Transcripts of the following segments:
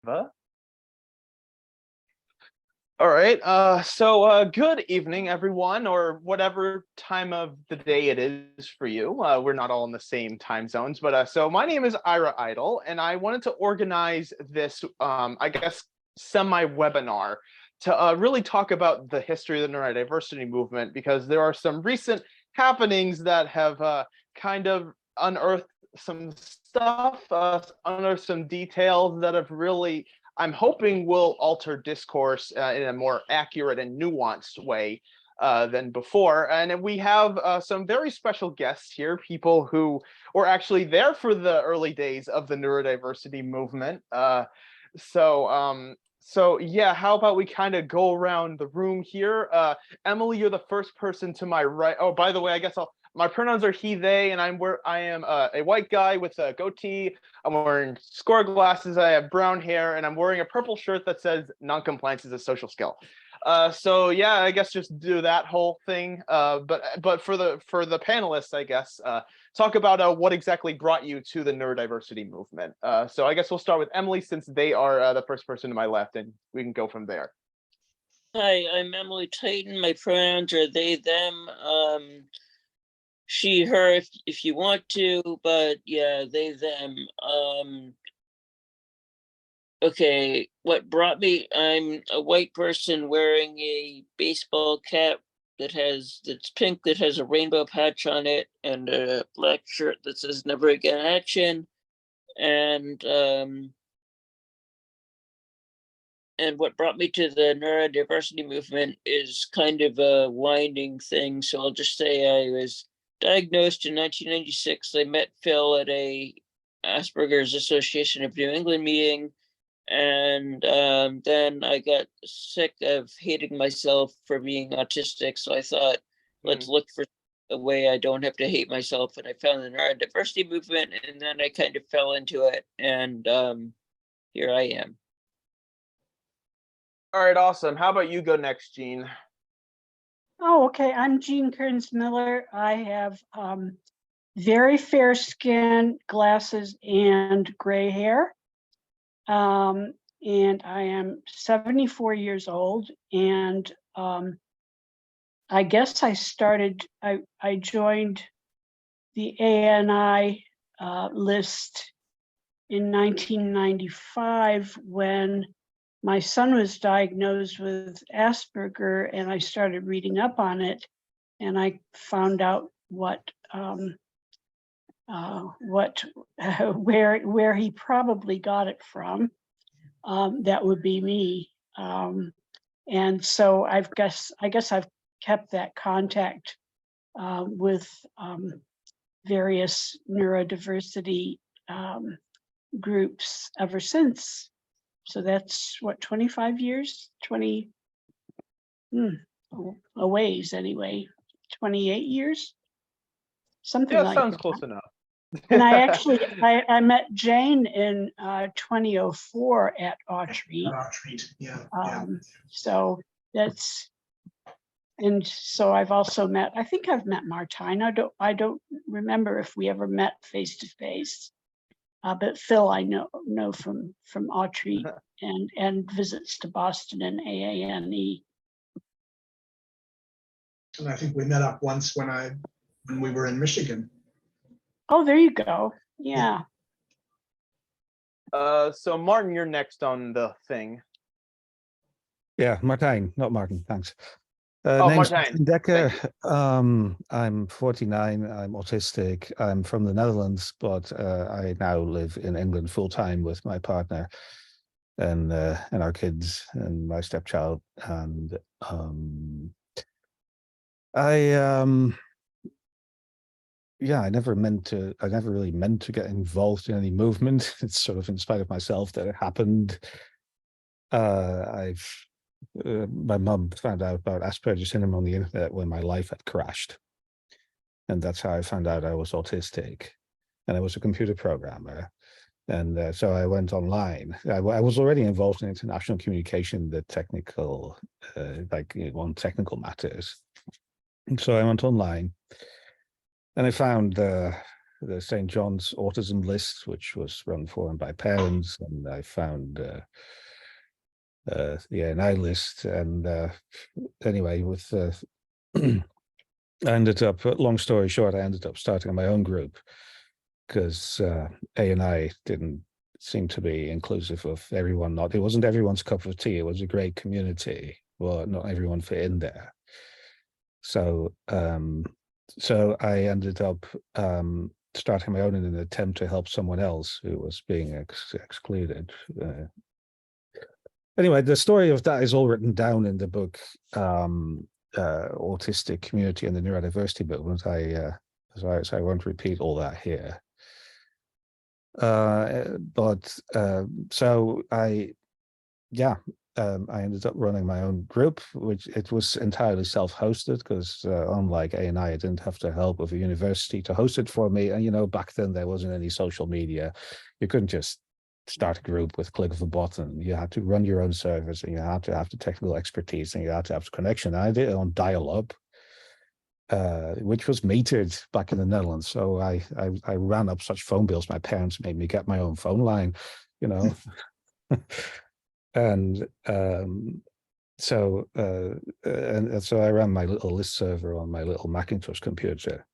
All right. Good evening, everyone, or whatever time of the day it is for you. We're not all in the same time zones, but so my name is Ira Idle, and I wanted to organize this, I guess, semi-webinar to really talk about the history of the neurodiversity movement, because there are some recent happenings that have kind of unearthed some stuff, unearthed some details that have really, I'm hoping, will alter discourse in a more accurate and nuanced way than before. And we have some very special guests here, people who were actually there for the early days of the neurodiversity movement. So yeah, how about we kind of go around the room here? Emily, you're the first person to my right. Oh, by the way, I guess my pronouns are he, they, and I am a white guy with a goatee. I'm wearing square glasses. I have brown hair, and I'm wearing a purple shirt that says "Non-compliance is a social skill." So yeah, I guess just do that whole thing. But for the panelists, I guess talk about what exactly brought you to the neurodiversity movement. So I guess we'll start with Emily, since they are the first person to my left, and we can go from there. Hi, I'm Emily Titan. My pronouns are they, them. She, her, if you want to, but yeah, they, them. Okay, what brought me? I'm a white person wearing a baseball cap that's pink, that has a rainbow patch on it, and a black shirt that says "Never Again Action." And what brought me to the neurodiversity movement is kind of a winding thing. So I'll just say I was diagnosed in 1996. I met Phil at a Asperger's Association of New England meeting. And then I got sick of hating myself for being autistic. So I thought, let's look for a way I don't have to hate myself. And I found the neurodiversity movement, and then I kind of fell into it. And here I am. All right, awesome. How about you go next, Jean? Oh, okay. I'm Jean Kearns Miller. I have very fair skin, glasses, and gray hair. And I am 74 years old. And I guess I joined the ANI list in 1995 when my son was diagnosed with Asperger, and I started reading up on it, and I found out where he probably got it from. That would be me, and so I guess I've kept that contact with various neurodiversity groups ever since. So that's what, 25 years, a ways anyway, 28 years, something like that. Yeah, sounds close enough. And I actually, I met Jane in 2004 at Autry. So that's, and so I've also met, I think I've met Martine. I don't remember if we ever met face to face. But Phil, I know from Autry and visits to Boston and AANE. And I think we met up once when we were in Michigan. Oh, there you go. Yeah. So Martin, you're next on the thing. Yeah, Martijn, not Martin. Thanks. Martijn. Martijn Dekker. I'm 49. I'm autistic. I'm from the Netherlands, but I now live in England full time with my partner and our kids and my stepchild. And I never really meant to get involved in any movement. It's sort of in spite of myself that it happened. My mum found out about Asperger's syndrome on the internet when my life had crashed. And that's how I found out I was autistic. And I was a computer programmer. And so I went online. I was already involved in international communication, the technical, on technical matters. And so I went online and I found the St. John's Autism List, which was run for and by parents, and I found the ANI list. And anyway, with I ended up, long story short, I ended up starting my own group because ANI didn't seem to be inclusive of everyone. Not, it wasn't everyone's cup of tea. It was a great community, but not everyone fit in there. So so I ended up starting my own in an attempt to help someone else who was being excluded. Anyway, the story of that is all written down in the book, Autistic Community and the Neurodiversity Movement. So I won't repeat all that here. So I ended up running my own group, which it was entirely self-hosted because unlike ANI, I didn't have to help with a university to host it for me. And, you know, back then there wasn't any social media. You couldn't just start a group with click of a button. You had to run your own servers, and you had to have the technical expertise, and you had to have the connection. I did it on dial-up, which was metered back in the Netherlands. So I ran up such phone bills. My parents made me get my own phone line, you know. And so I ran my little list server on my little Macintosh computer,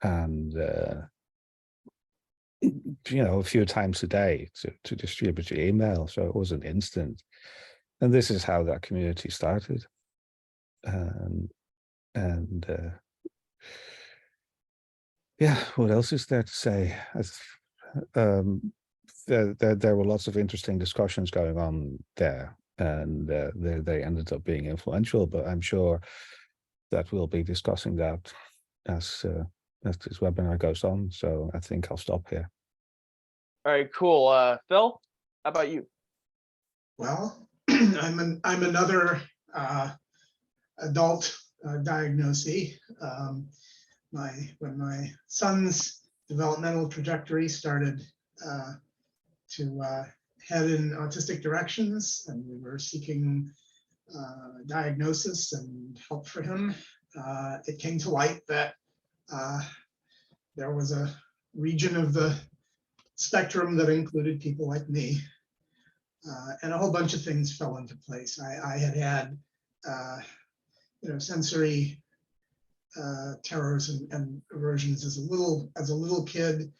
and you know, a few times a day to distribute your email. So it wasn't instant. And this is how that community started. Yeah, what else is there to say? There were lots of interesting discussions going on there, and they ended up being influential, but I'm sure that we'll be discussing that as this webinar goes on. So I think I'll stop here. All right, cool. Phil, how about you? Well, I'm another adult diagnosee. When my son's developmental trajectory started to head in autistic directions, and we were seeking diagnosis and help for him, it came to light that there was a region of the spectrum that included people like me, and a whole bunch of things fell into place. I had sensory terrors and aversions as a little kid.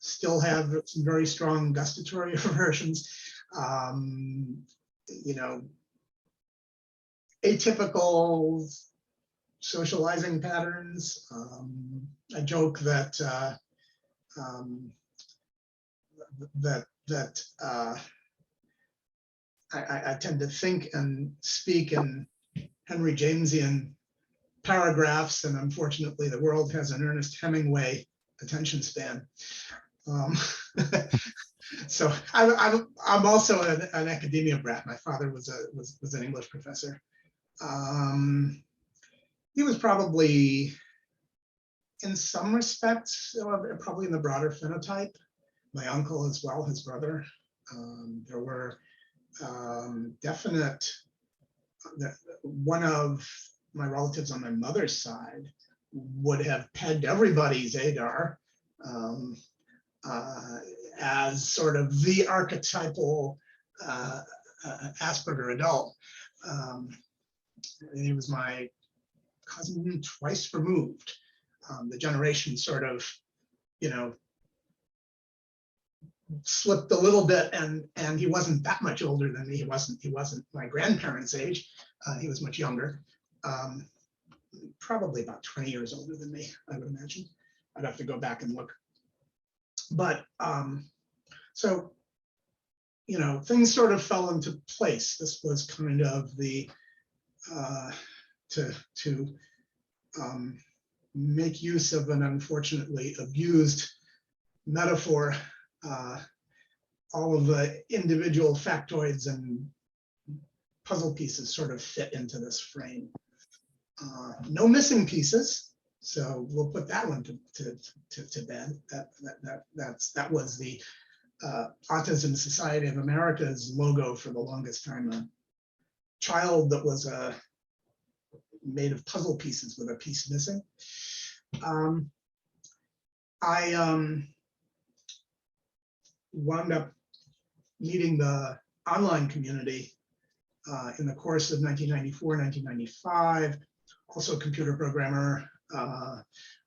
Still have some very strong gustatory aversions. Atypical socializing patterns. I joke that I tend to think and speak in Henry Jamesian paragraphs, and unfortunately the world has an Ernest Hemingway attention span. So I'm also an academia brat. My father was an English professor. He was probably, in some respects, probably in the broader phenotype. My uncle as well, his brother. There were definite. One of my relatives on my mother's side would have pegged everybody's ADAR as sort of the archetypal Asperger adult. He was my cousin twice removed. The generation sort of, slipped a little bit, and he wasn't that much older than me. He wasn't my grandparents' age. He was much younger, probably about 20 years older than me, I would imagine. I'd have to go back and look. But so, things sort of fell into place. This was kind of the to make use of an unfortunately abused metaphor. All of the individual factoids and puzzle pieces sort of fit into this frame. No missing pieces, so we'll put that one to bed. That was the Autism Society of America's logo for the longest time. A child that was made of puzzle pieces with a piece missing. I wound up meeting the online community in the course of 1994, 1995. Also a computer programmer,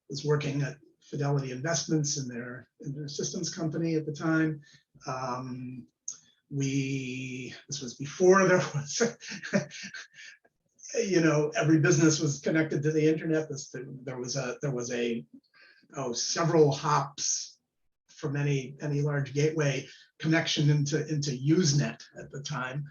was working at Fidelity Investments in their systems company at the time. This was before there was, every business was connected to the internet. There was several hops from any large gateway connection into Usenet at the time.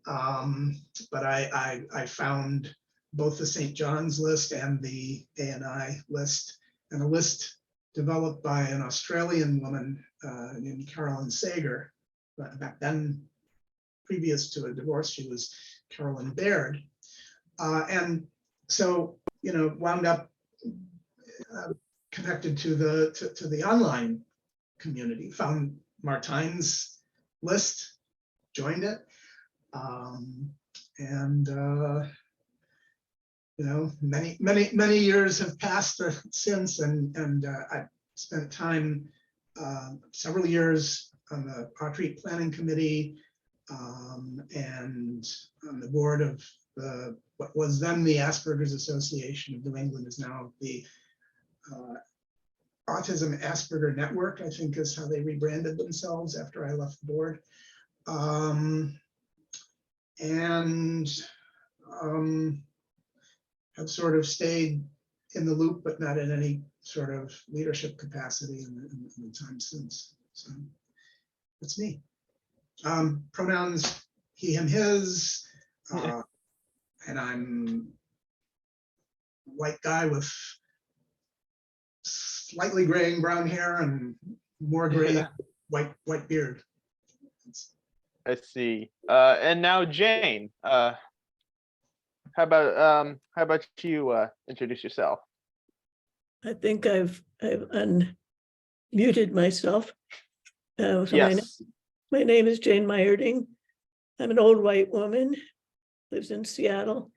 But I found both the St. John's list and the ANI list, and a list developed by an Australian woman named Carolyn Sager. Back then, previous to a divorce, she was Carolyn Baird. And so, wound up connected to the online community, found Martine's list, joined it. Many years have passed since, and I spent time, several years on the Autreat Planning Committee, and on the board of what was then the Asperger's Association of New England, is now the Autism Asperger Network, I think is how they rebranded themselves after I left the board. Have sort of stayed in the loop, but not in any sort of leadership capacity in the time since. So that's me. Pronouns he, him, his, and I'm a white guy with slightly graying brown hair and more gray white beard. I see. And now Jane, how about you introduce yourself? I think I've unmuted myself. So Yes. my name is Jane Meyerding. I'm an old white woman, lives in Seattle.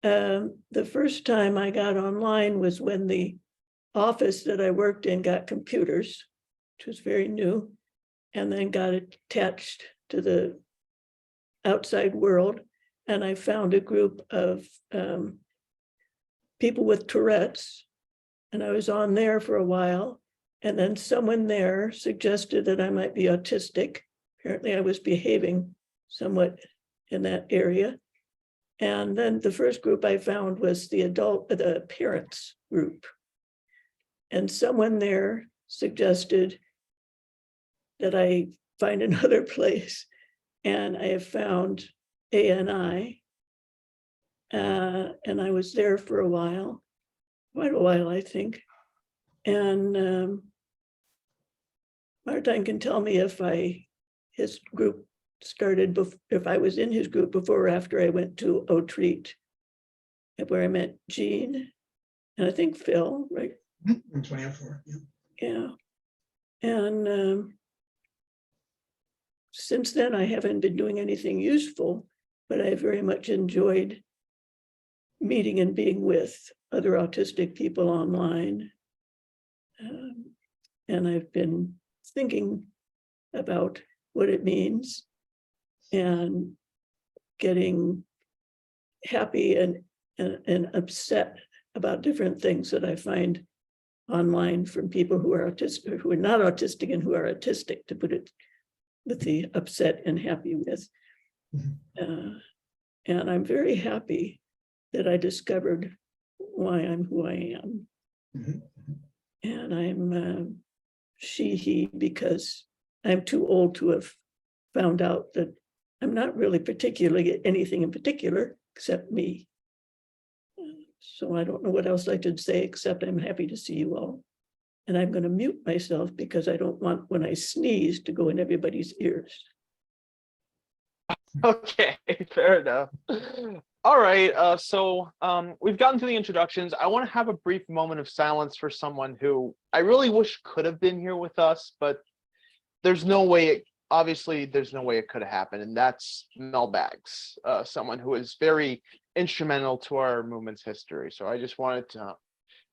The first time I got online was when the office that I worked in got computers, which was very new, and then got attached to the outside world. And I found a group of people with Tourette's, and I was on there for a while. And then someone there suggested that I might be autistic. Apparently I was behaving somewhat in that area. And then the first group I found was the parents group. And someone there suggested that I find another place. And I have found ANI. And I was there for a while, quite a while, I think. And Martine can tell me if his group started, if I was in his group before or after I went to Autreat, where I met Jean, and I think Phil, right? In 2004, yeah. Yeah. And since then, I haven't been doing anything useful, but I very much enjoyed meeting and being with other autistic people online. And I've been thinking about what it means and getting happy and upset about different things that I find online from people who are autistic, who are not autistic and who are autistic, to put it with the upset and happy with. And I'm very happy that I discovered why I'm who I am. And I'm she, he, because I'm too old to have found out that I'm not really particularly anything in particular except me. So I don't know what else I should say, except I'm happy to see you all. And I'm going to mute myself because I don't want when I sneeze to go in everybody's ears. Okay, fair enough. All right, so we've gotten to the introductions. I want to have a brief moment of silence for someone who I really wish could have been here with us, but there's no way, obviously there's no way it could have happened, and that's Mel Baggs, someone who is very instrumental to our movement's history. So I just wanted to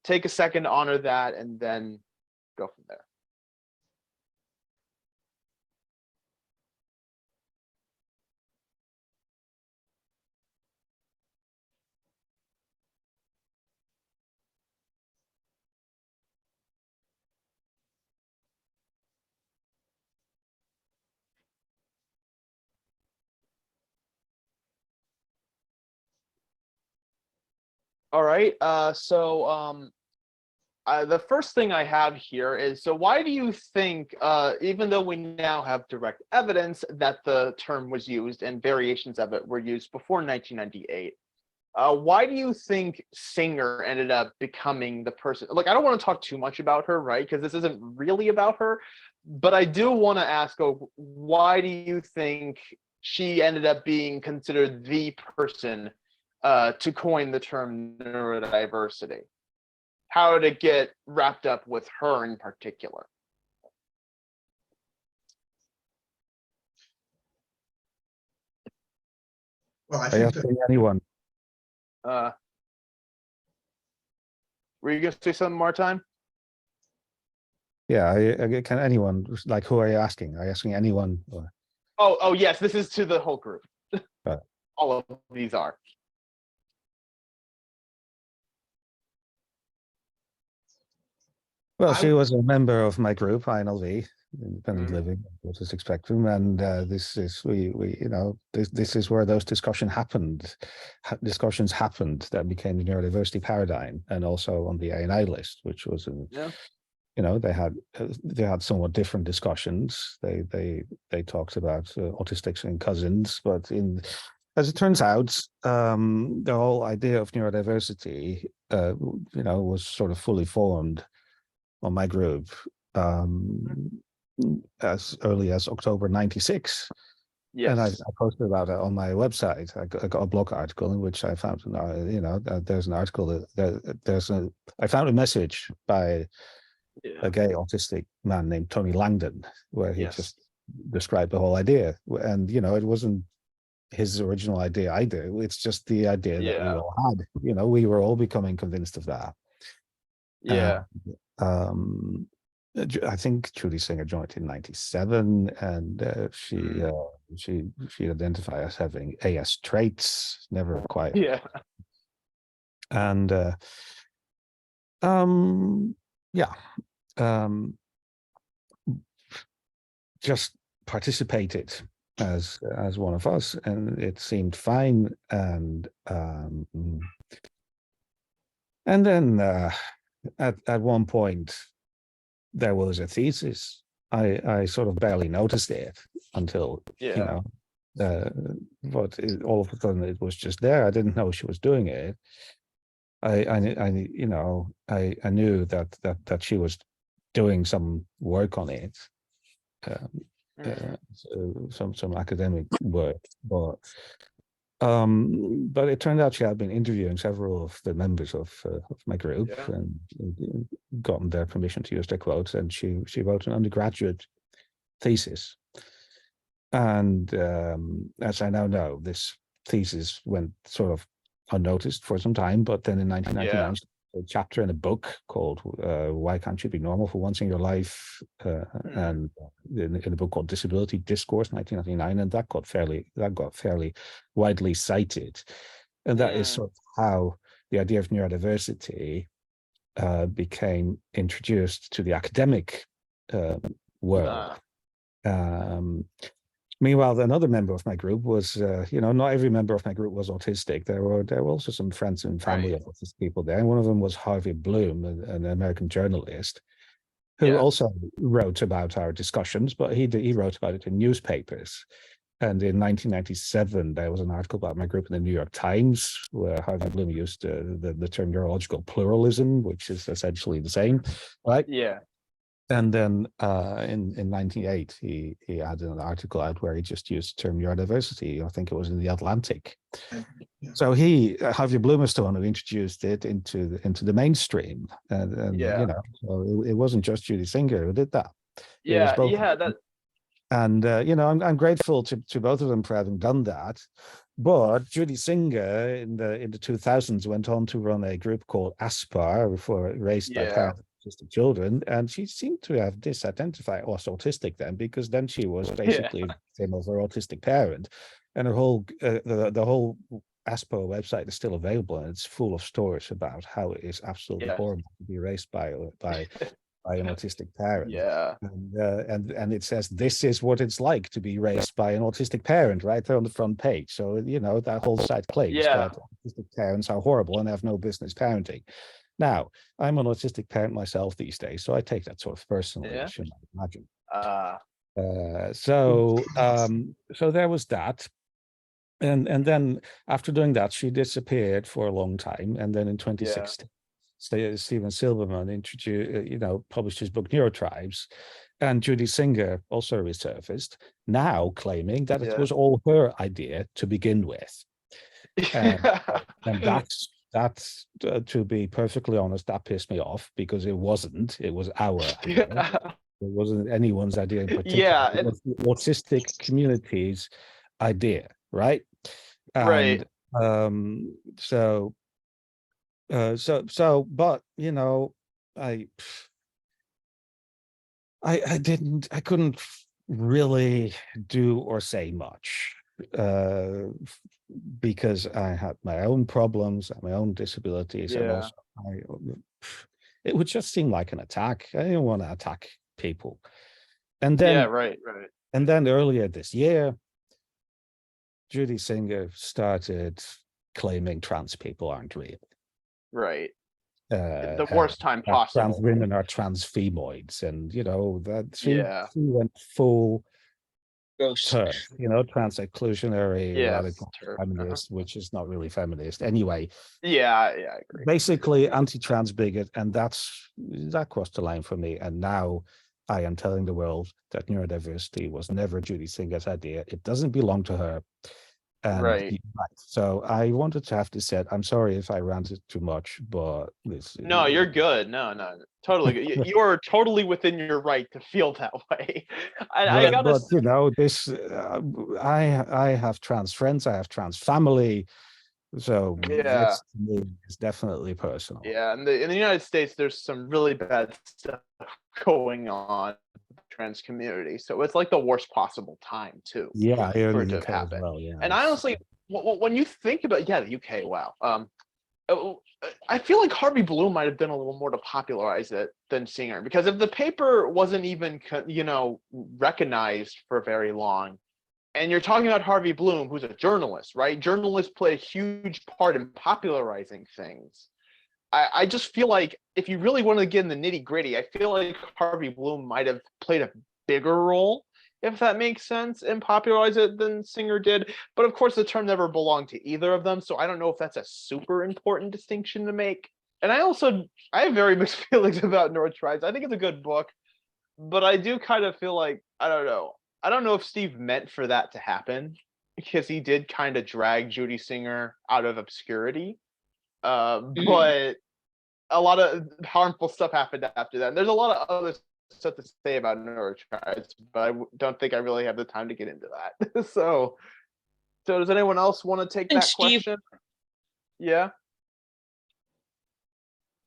take a second to honor that, and then go from there. All right. The first thing I have here is, so why do you think, even though we now have direct evidence that the term was used and variations of it were used before 1998, why do you think Singer ended up becoming the person? Like, I don't want to talk too much about her, right? Because this isn't really about her, but I do want to ask, why do you think she ended up being considered the person to coin the term neurodiversity? How did it get wrapped up with her in particular? Well, I I think ask that anyone. Were you going to say something more, time? Yeah, can anyone, like, who are you asking? Are you asking anyone? Or, Oh, yes, this is to the whole group. Right. All of these are. well, she was a member of my group, INLV, Independent Mhm. Living, Autistic Spectrum, and this is this is where those discussions happened that became the neurodiversity paradigm, and also on the ANI list, which was Yeah. they had somewhat different discussions. They talked about autistics and cousins, but as it turns out, the whole idea of neurodiversity, was sort of fully formed on my group as early as October '96. And I Yes. posted about it on my website. I got a blog article in which I found, there's an article I found a message by Yeah. a gay autistic man named Tony Langdon, where he Yes. just described the whole idea. And, it wasn't his original idea either. It's just the idea that we Yeah. all had. We were all becoming convinced of that. Yeah. I think Judy Singer joined in '97, and she identified as having AS traits, never quite. Yeah. And just participated as one of us, and it seemed fine. And then at one point there was a thesis. I sort of barely noticed it until Yeah. but all of a sudden it was just there. I didn't know she was doing it. I knew that she was doing some work on it, some academic work, but it turned out she had been interviewing several of the members of my group, Yeah. and gotten their permission to use their quotes, and she wrote an undergraduate thesis. And as I now know, this thesis went sort of unnoticed for some time, but then in 1999, a chapter in a book called "Why Can't You Be Normal for Once in Your Life," and in a book called "Disability Discourse," 1999, and that got fairly widely cited, and that is sort of how the idea of neurodiversity became introduced to the academic world. Meanwhile, another member of my group was, not every member of my group was autistic. There were also some friends and family of autistic people there. And one of them was Harvey Bloom, an American journalist, who also wrote about our discussions, but he wrote about it in newspapers. And in 1997, there was an article about my group in the New York Times, where Harvey Bloom used the term neurological pluralism, which is essentially the same, right? Yeah. And then in '98, he had an article out where he just used the term neurodiversity. I think it was in the Atlantic. Yeah. So Harvey Bloom is the one who introduced it into the mainstream, and so it wasn't just Judy Singer who did that. It was both. And I'm grateful to both of them for having done that. But Judy Singer in the 2000s went on to run a group called ASPAR, raised by parents autistic children, and she seemed to have disidentified as autistic then, because then she was Yeah. basically same as her autistic parent, and her whole the whole ASPO website is still available, and it's full of stories about how it is absolutely Yes. horrible to be raised by an autistic parent. Yeah. And it says this is what it's like to be raised by an autistic parent right there on the front page. So that whole site claims Yeah. that autistic parents are horrible and have no business parenting. Now, I'm an autistic parent myself these days, so I take that sort of personally, Yeah. as you might imagine. So there was that. And then after doing that, she disappeared for a long time. And then in 2016, Steven Silberman published his book Neurotribes, and Judy Singer also resurfaced, now claiming that it was all her idea to begin with. And that's to be perfectly honest, that pissed me off, because it wasn't. It was our idea. It wasn't anyone's idea in particular. Yeah. It was the autistic community's idea, right? Right. And but I couldn't really do or say much, because I had my own problems and my own disabilities, and also it would just seem like an attack. I didn't want to attack people. And then right. And then earlier this year, Judy Singer started claiming trans people aren't real. Right. The worst time possible. Trans women are trans femoids, and that she went full turf, trans exclusionary radical feminist, which is not really feminist anyway. I agree. Basically anti-trans bigot, and that crossed the line for me. And now I am telling the world that neurodiversity was never Judy Singer's idea. It doesn't belong to her. And right. So I wanted to have this said. I'm sorry if I ranted too much, but no, you're good. No, totally good. You're totally within your right to feel that way. I have trans friends, I have trans family, so this to me is definitely personal. Yeah, and in the United States, there's some really bad stuff going on with the trans community, so it's like the worst possible time too. Yeah, for it to happen. Well, and honestly, when you think about the UK, wow, I feel like Harvey Bloom might have done a little more to popularize it than Singer, because if the paper wasn't even recognized for very long, and you're talking about Harvey Bloom, who's a journalist, right? Journalists play a huge part in popularizing things. I just feel like if you really want to get in the nitty gritty, I feel like Harvey Bloom might have played a bigger role, if that makes sense, and popularize it than Singer did. But of course, the term never belonged to either of them, so I don't know if that's a super important distinction to make. And I have very mixed feelings about Neurotribes. I think it's a good book, but I do kind of feel like, I don't know if Steve meant for that to happen, because he did kind of drag Judy Singer out of obscurity. But a lot of harmful stuff happened after that. And there's a lot of other stuff to say about Neurotribes, but I don't think I really have the time to get into that. So does anyone else want to take that question? Yeah.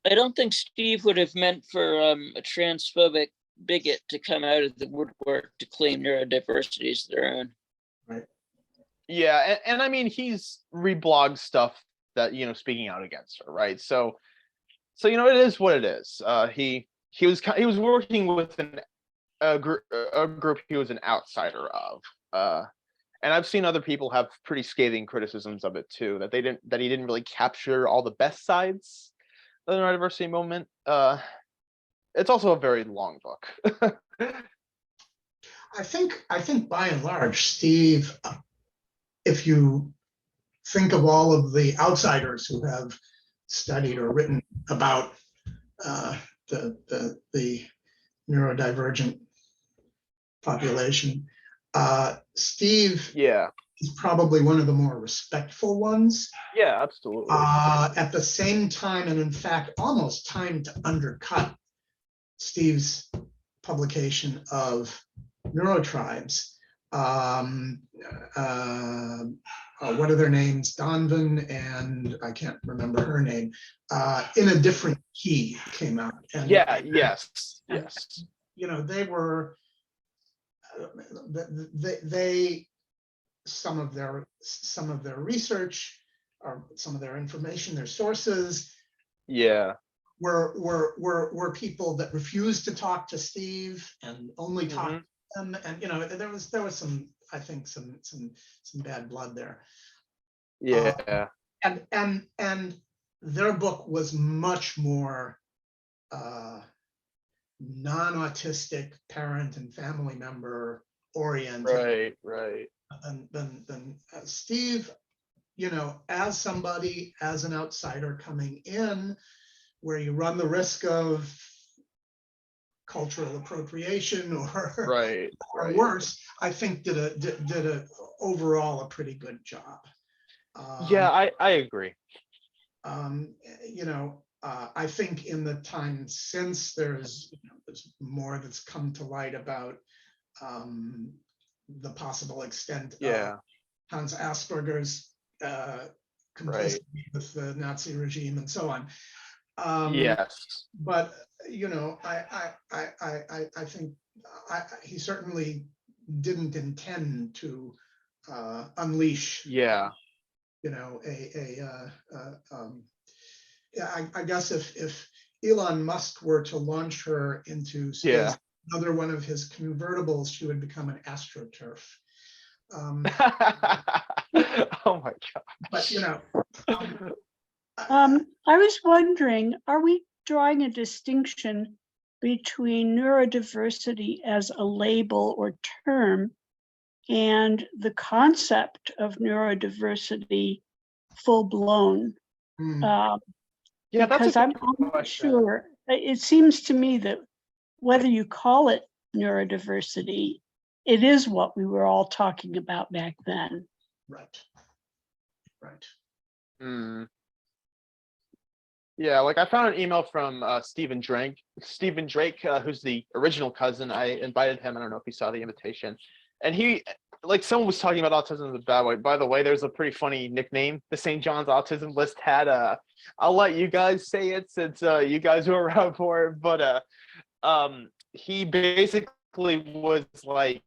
I don't think Steve would have meant for a transphobic bigot to come out of the woodwork to claim neurodiversity as their own. Right. Yeah, and I mean, he's reblogged stuff that speaking out against her, right? So it is what it is. He was working with a group he was an outsider of, and I've seen other people have pretty scathing criticisms of it too, that he didn't really capture all the best sides of the neurodiversity movement. It's also a very long book. I think by and large, Steve, if you think of all of the outsiders who have studied or written about the neurodivergent population, Steve is probably one of the more respectful ones. Yeah, absolutely. At the same time, and in fact, almost time to undercut Steve's publication of Neurotribes. what are their names? Donovan and I can't remember her name. In a Different Key came out. And, Yeah. Yes. and, Yes. you know, they were, they some of their research or some of their information, their sources Yeah. were people that refused to talk to Steve and only talked to him. And you know, there was some, I think, some bad blood there. Yeah. And their book was much more non-autistic parent and family member oriented. Right. Than Steve, you know, as somebody, as an outsider coming in, where you run the risk of cultural appropriation or Right. worse, I think did a overall a pretty good job. Yeah, I agree. You know, I think in the time since there's more that's come to light about the possible extent of Hans Asperger's complicity with the Nazi regime and so on. Yes. But you know, I think he certainly didn't intend to unleash. Yeah. You know, I guess if Elon Musk were to launch her into space, another one of his convertibles, she would become an astroturf. Oh my God. But you know, I was wondering, are we drawing a distinction between neurodiversity as a label or term and the concept of neurodiversity full blown? Yeah, because I'm not sure. It seems to me that whether you call it neurodiversity, it is what we were all talking about back then. Right. Yeah, like I found an email from Stephen Drake, who's the original cousin. I invited him. I don't know if he saw the invitation. And he, like, someone was talking about autism in a bad way. By the way, there's a pretty funny nickname the St. John's Autism List had. I'll let you guys say it since you guys were around for it. But he basically was like,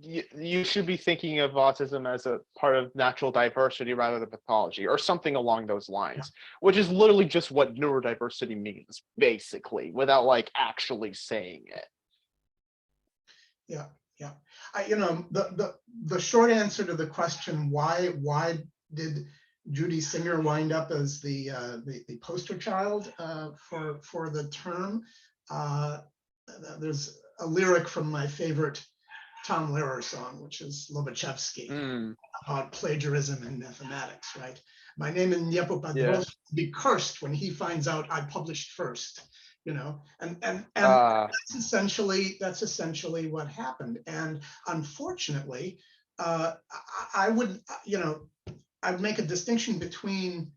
you should be thinking of autism as a part of natural diversity rather than pathology, or something along those lines, which is literally just what neurodiversity means, basically, without like actually saying it. Yeah. You know, the short answer to the question why did Judy Singer wind up as the poster child for the term? There's a lyric from my favorite Tom Lehrer song, which is Lobachevsky, about plagiarism in mathematics, right? My name in Niepopadros will be cursed when he finds out I published first, you know, and that's essentially what happened. And unfortunately, I would, you know, I'd make a distinction between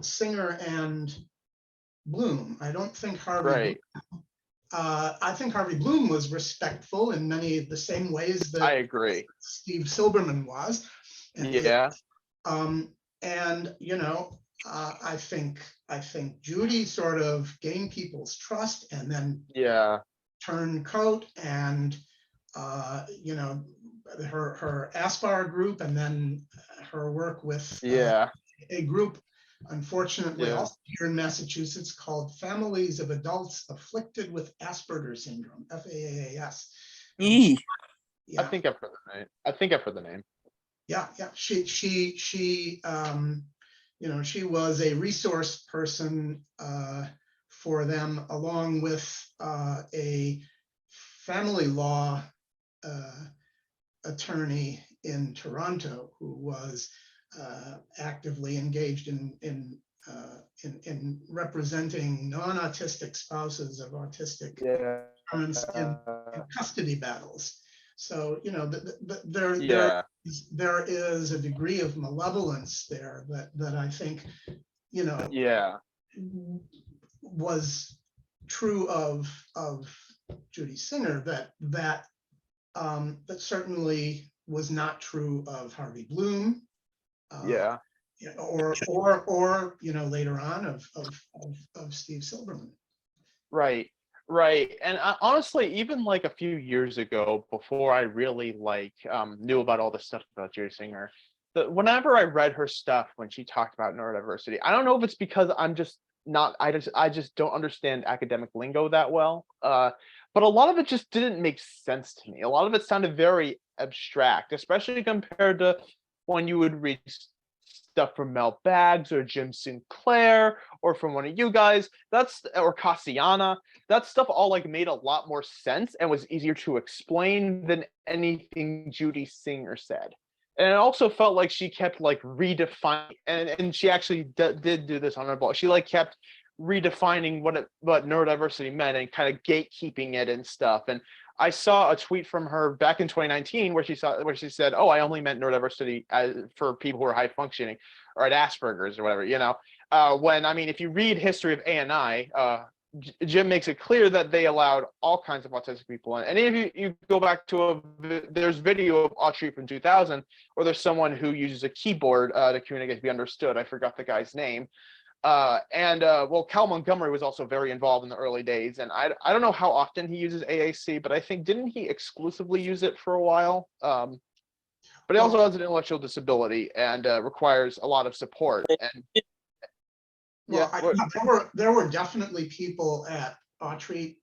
Singer and Bloom. I don't think Harvey. I think Harvey Bloom was respectful in many of the same ways that I agree. Steve Silberman was. And you know, I think Judy sort of gained people's trust and then turned coat, and you know, her Aspar group, and then her work with a group, unfortunately, also here in Massachusetts, called Families of Adults Afflicted with Asperger's Syndrome, FAAS. Yeah. I think I've heard the name. Yeah. She you know, she was a resource person for them, along with a family law attorney in Toronto who was actively engaged in representing non-autistic spouses of autistic parents in custody battles. So you know, there is a degree of malevolence there that I think, you know, was true of Judy Singer, that certainly was not true of Harvey Bloom. Yeah. Or later on of Steve Silberman. Right. Right. And honestly, even like a few years ago, before I really knew about all this stuff about Judy Singer, whenever I read her stuff when she talked about neurodiversity, I don't know if it's because I'm just not, I just don't understand academic lingo that well. But a lot of it just didn't make sense to me. A lot of it sounded very abstract, especially compared to when you would read stuff from Mel Baggs or Jim Sinclair or from one of you guys. Or Cassiana. That stuff all like made a lot more sense and was easier to explain than anything Judy Singer said. And it also felt like she kept like redefining, and she actually did do this on her blog. She like kept redefining what neurodiversity meant and kind of gatekeeping it and stuff. And I saw a tweet from her back in 2019 where she said, "Oh, I only meant neurodiversity for people who are high functioning or at Asperger's or whatever." When I mean, if you read History of ANI, Jim makes it clear that they allowed all kinds of autistic people in. And if you go back to there's video of Autry from 2000, or there's someone who uses a keyboard to communicate to be understood. I forgot the guy's name. Well, Cal Montgomery was also very involved in the early days, and I don't know how often he uses AAC, but I think didn't he exclusively use it for a while? But he also has an intellectual disability and requires a lot of support. And there were definitely people at Autry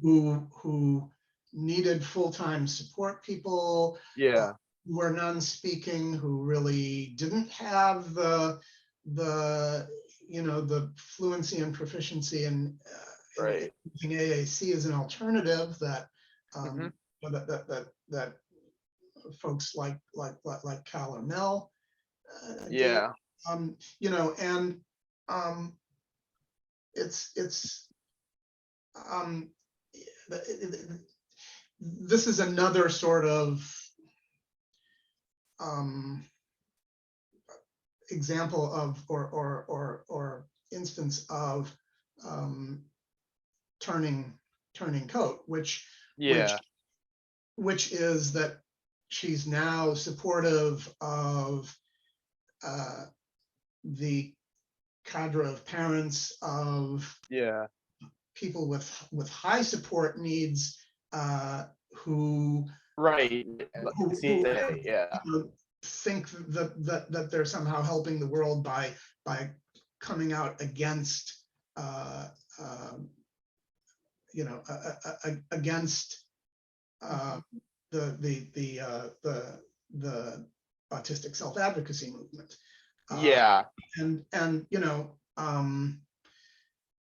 who needed full-time support people. Yeah. Who were non-speaking, who really didn't have the fluency and proficiency in using AAC as an alternative that that folks like Cal or Mel did. This is another sort of example of or instance of turning coat, which is that she's now supportive of the cadre of parents of people with high support needs who think that they're somehow helping the world by coming out against against the autistic self-advocacy movement.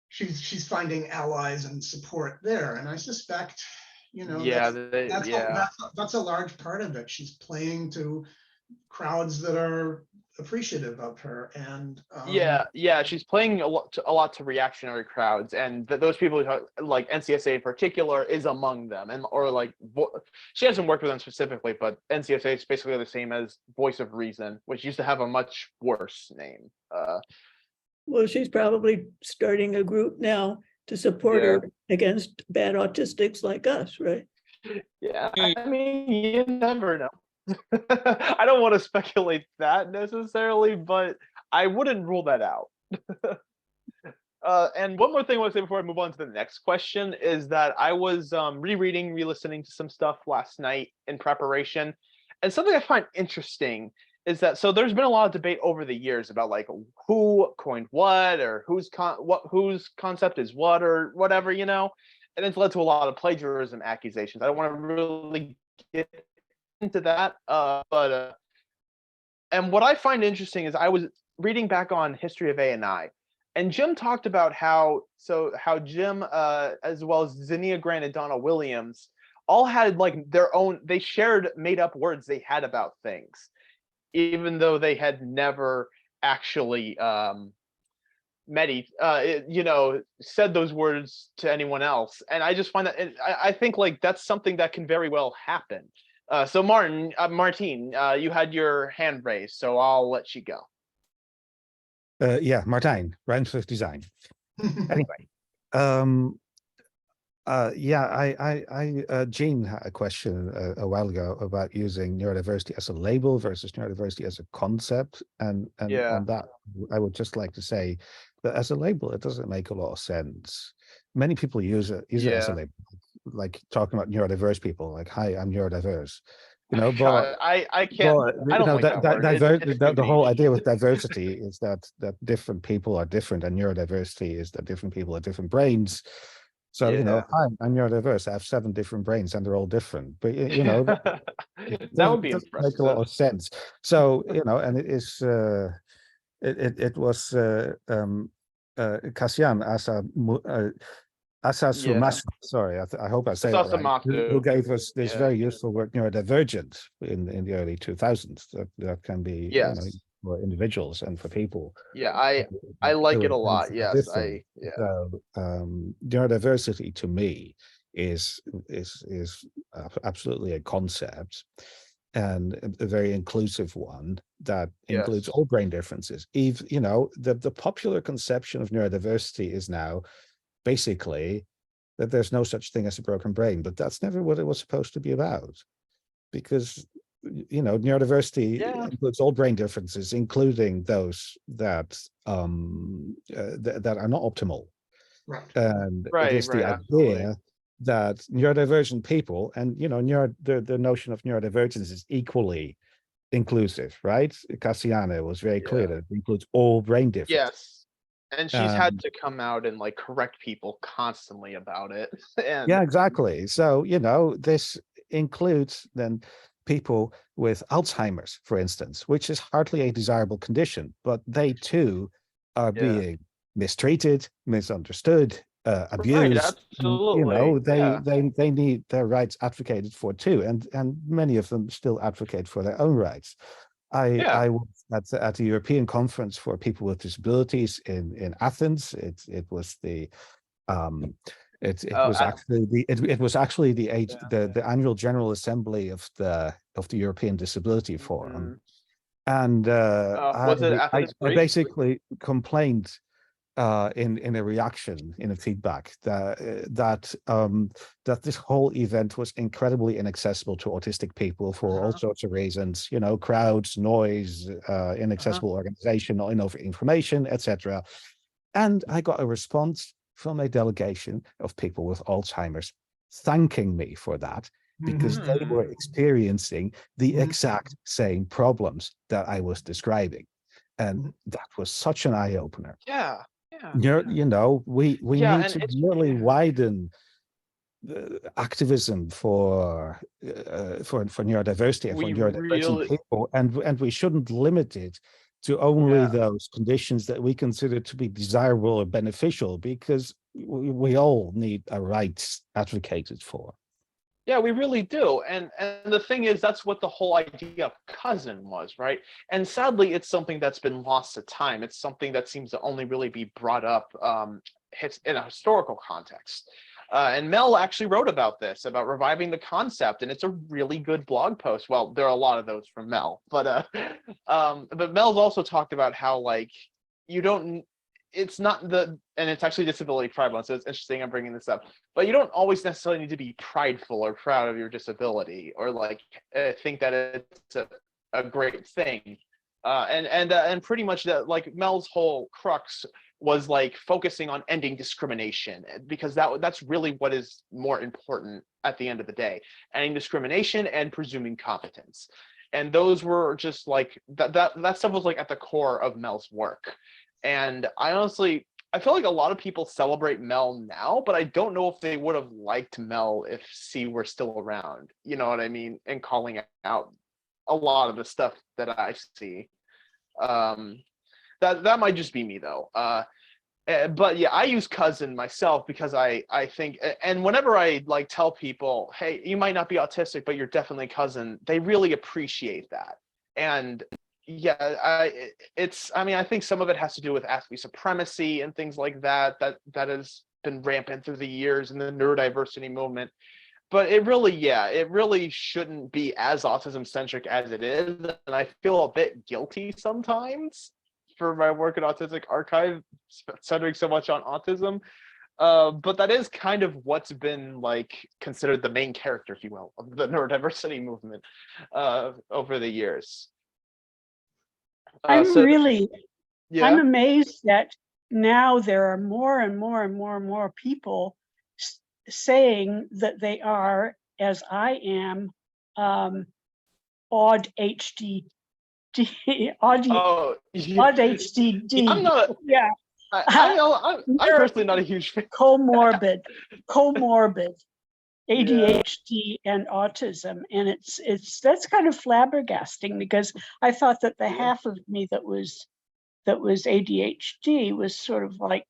She's finding allies and support there, and I suspect that's a large part of it. She's playing to crowds that are appreciative of her, and she's playing a lot to reactionary crowds, and those people like NCSA in particular is among them, and she hasn't worked with them specifically, but NCSA is basically the same as Voice of Reason, which used to have a much worse name. Well, she's probably starting a group now to support her against bad autistics like us, right? Yeah, I mean, you never know. I don't want to speculate that necessarily, but I wouldn't rule that out. And one more thing I want to say before I move on to the next question is that I was re-listening to some stuff last night in preparation, and something I find interesting is that there's been a lot of debate over the years about like who coined what, or whose concept is what, or whatever, and it's led to a lot of plagiarism accusations. I don't want to really get into that, and what I find interesting is I was reading back on History of ANI, and Jim talked about how Jim as well as Zinnia Grant and Donna Williams all had like their own, they shared made up words they had about things, even though they had never actually said those words to anyone else. And I just find that, I think like that's something that can very well happen. So Martine, you had your hand raised, so I'll let you go. Martijn, rhymes with design. Anyway, Yeah, Jean had a question a while ago about using neurodiversity as a label versus neurodiversity as a concept, and Yeah. on that, I would just like to say that as a label, it doesn't make a lot of sense. Many people use it as a Yeah. label, like talking about neurodiverse people, like, "Hi, I'm neurodiverse," but God, I can't. I don't like that word. It's too the whole niche. idea with diversity is that different people are different, and neurodiversity is that different people have different brains. So, Yeah. hi, I'm neurodiverse. I have 7 different brains, and they're all different. But it That would doesn't be make a lot impressive. of sense. So, and it is it was Cassian Asa Yeah. Sumas, sorry, I hope I It's say that right, who Asamatsu. gave us this Yeah. very useful word, neurodivergent, in the early 2000s. That can be, Yes. for individuals and for people. Yeah. I like Who it are a lot. Yes. different. Yeah. So, neurodiversity to me is absolutely a concept, and a very inclusive one that includes Yes. all brain differences. The popular conception of neurodiversity is now basically that there's no such thing as a broken brain, but that's never what it was supposed to be about, because neurodiversity Yeah. includes all brain differences, including those that that are not optimal. Right. And it Right. is the Right. Absolutely. idea that neurodivergent people, and the notion of neurodivergence is equally inclusive, right? Cassiano was very clear Yeah. that it includes all brain differences. Yes. And she's had Um, to come out and like correct people constantly about it. And yeah, exactly. So, this includes then people with Alzheimer's, for instance, which is hardly a desirable condition, but they too are yeah. being mistreated, misunderstood, Right. abused. Absolutely. Yeah. They need their rights advocated for too, and many of them still advocate for their own rights. Yeah. I was at a European conference for people with disabilities in Athens. It was the um, it Oh, was actually yeah. the annual General Assembly of the European Disability Forum, Mhm. and Was it Athens, I Greece? basically complained in a reaction, in a feedback, that this whole event was incredibly inaccessible to autistic people for all Uh-huh. sorts of reasons, crowds, noise, Uh-huh. inaccessible organization, not enough information, etc. And I got a response from a delegation of people with Alzheimer's thanking me for that, because Mhm. they were Hmm. experiencing the Mhm. exact same problems that I was describing. And Mhm. that was such an eye opener. Yeah. Yeah. We Yeah. need And to it's really yeah. widen activism for neurodiversity and for We neurodivergent really people, and we shouldn't limit it to only yeah. those conditions that we consider to be desirable or beneficial, because we all need our rights advocated for. Yeah, we really do. And the thing is, that's what the whole idea of cousin was, right? And sadly, it's something that's been lost to time. It's something that seems to only really be brought up in a historical context. And Mel actually wrote about this, about reviving the concept, and it's a really good blog post. Well, there are a lot of those from Mel, but Mel's also talked about how like you don't. It's not the, and it's actually Disability Pride Month, so it's interesting I'm bringing this up, but you don't always necessarily need to be prideful or proud of your disability, or like think that it's a great thing. And pretty much that, like Mel's whole crux was like focusing on ending discrimination, because that's really what is more important at the end of the day: ending discrimination and presuming competence. And those were just like that stuff was like at the core of Mel's work. And I feel like a lot of people celebrate Mel now, but I don't know if they would have liked Mel if C were still around. You know what I mean? And calling out a lot of the stuff that I see. Um, that might just be me though. But yeah, I use cousin myself because I think, and whenever I like tell people, hey, you might not be autistic, but you're definitely cousin, they really appreciate that. And yeah, I mean, I think some of it has to do with athlete supremacy and things like that has been rampant through the years in the neurodiversity movement. But it really shouldn't be as autism centric as it is. And I feel a bit guilty sometimes for my work at Autistic Archive, centering so much on autism. But that is kind of what's been like considered the main character, if you will, of the neurodiversity movement over the years. I'm So really, yeah, I'm amazed that now there are more and more and more and more people saying that they are, as I am, odd HDD, odd, oh, odd yeah, I'm HDD. not. Yeah. I'm personally not a huge fan. Comorbid Yeah, ADHD and autism, and that's kind of flabbergasting, because I thought that the half of me that was ADHD was sort of like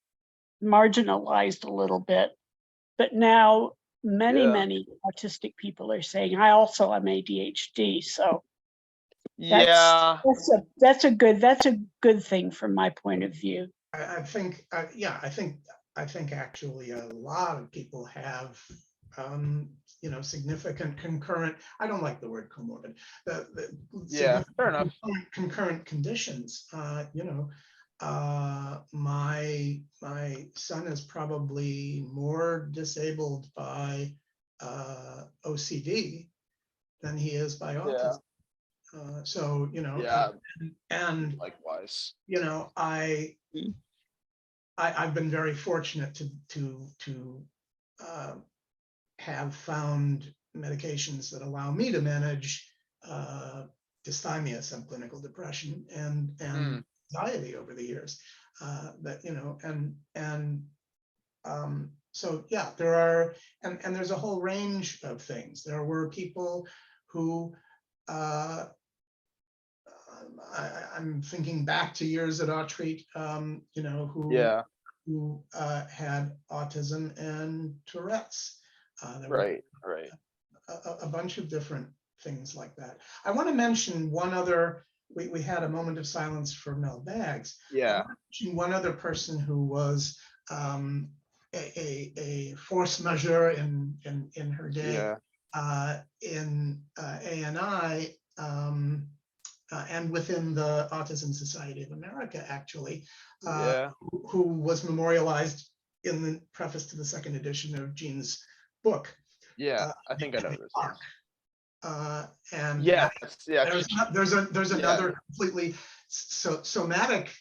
marginalized a little bit, but now many yeah, autistic people are saying I also am ADHD. So yeah. that's a good thing from my point of view. I think, yeah, I think actually a lot of people have, you know, significant concurrent, I don't like the word comorbid, Yeah, fair enough. concurrent conditions. You know, my son is probably more disabled by OCD than he is by Yeah, autism. So, you know, yeah, and likewise. you know, I've been very fortunate to have found medications that allow me to manage dysthymia, subclinical depression, and anxiety over the years. That, you know, so yeah, there are, and there's a whole range of things. There were people who I'm thinking back to years at Autreat, you know, Yeah, who had autism and Tourette's. There were right. a bunch of different things like that. I want to mention one other. We had a moment of silence for Mel Baggs. I Yeah, want to mention one other person who was a force majeure in her day in ANI. And within the Autism Society of America, actually, yeah, who was memorialized in the preface to the second edition of Jean's book. yeah. I think I know this. And Yes, yeah, there's another completely somatic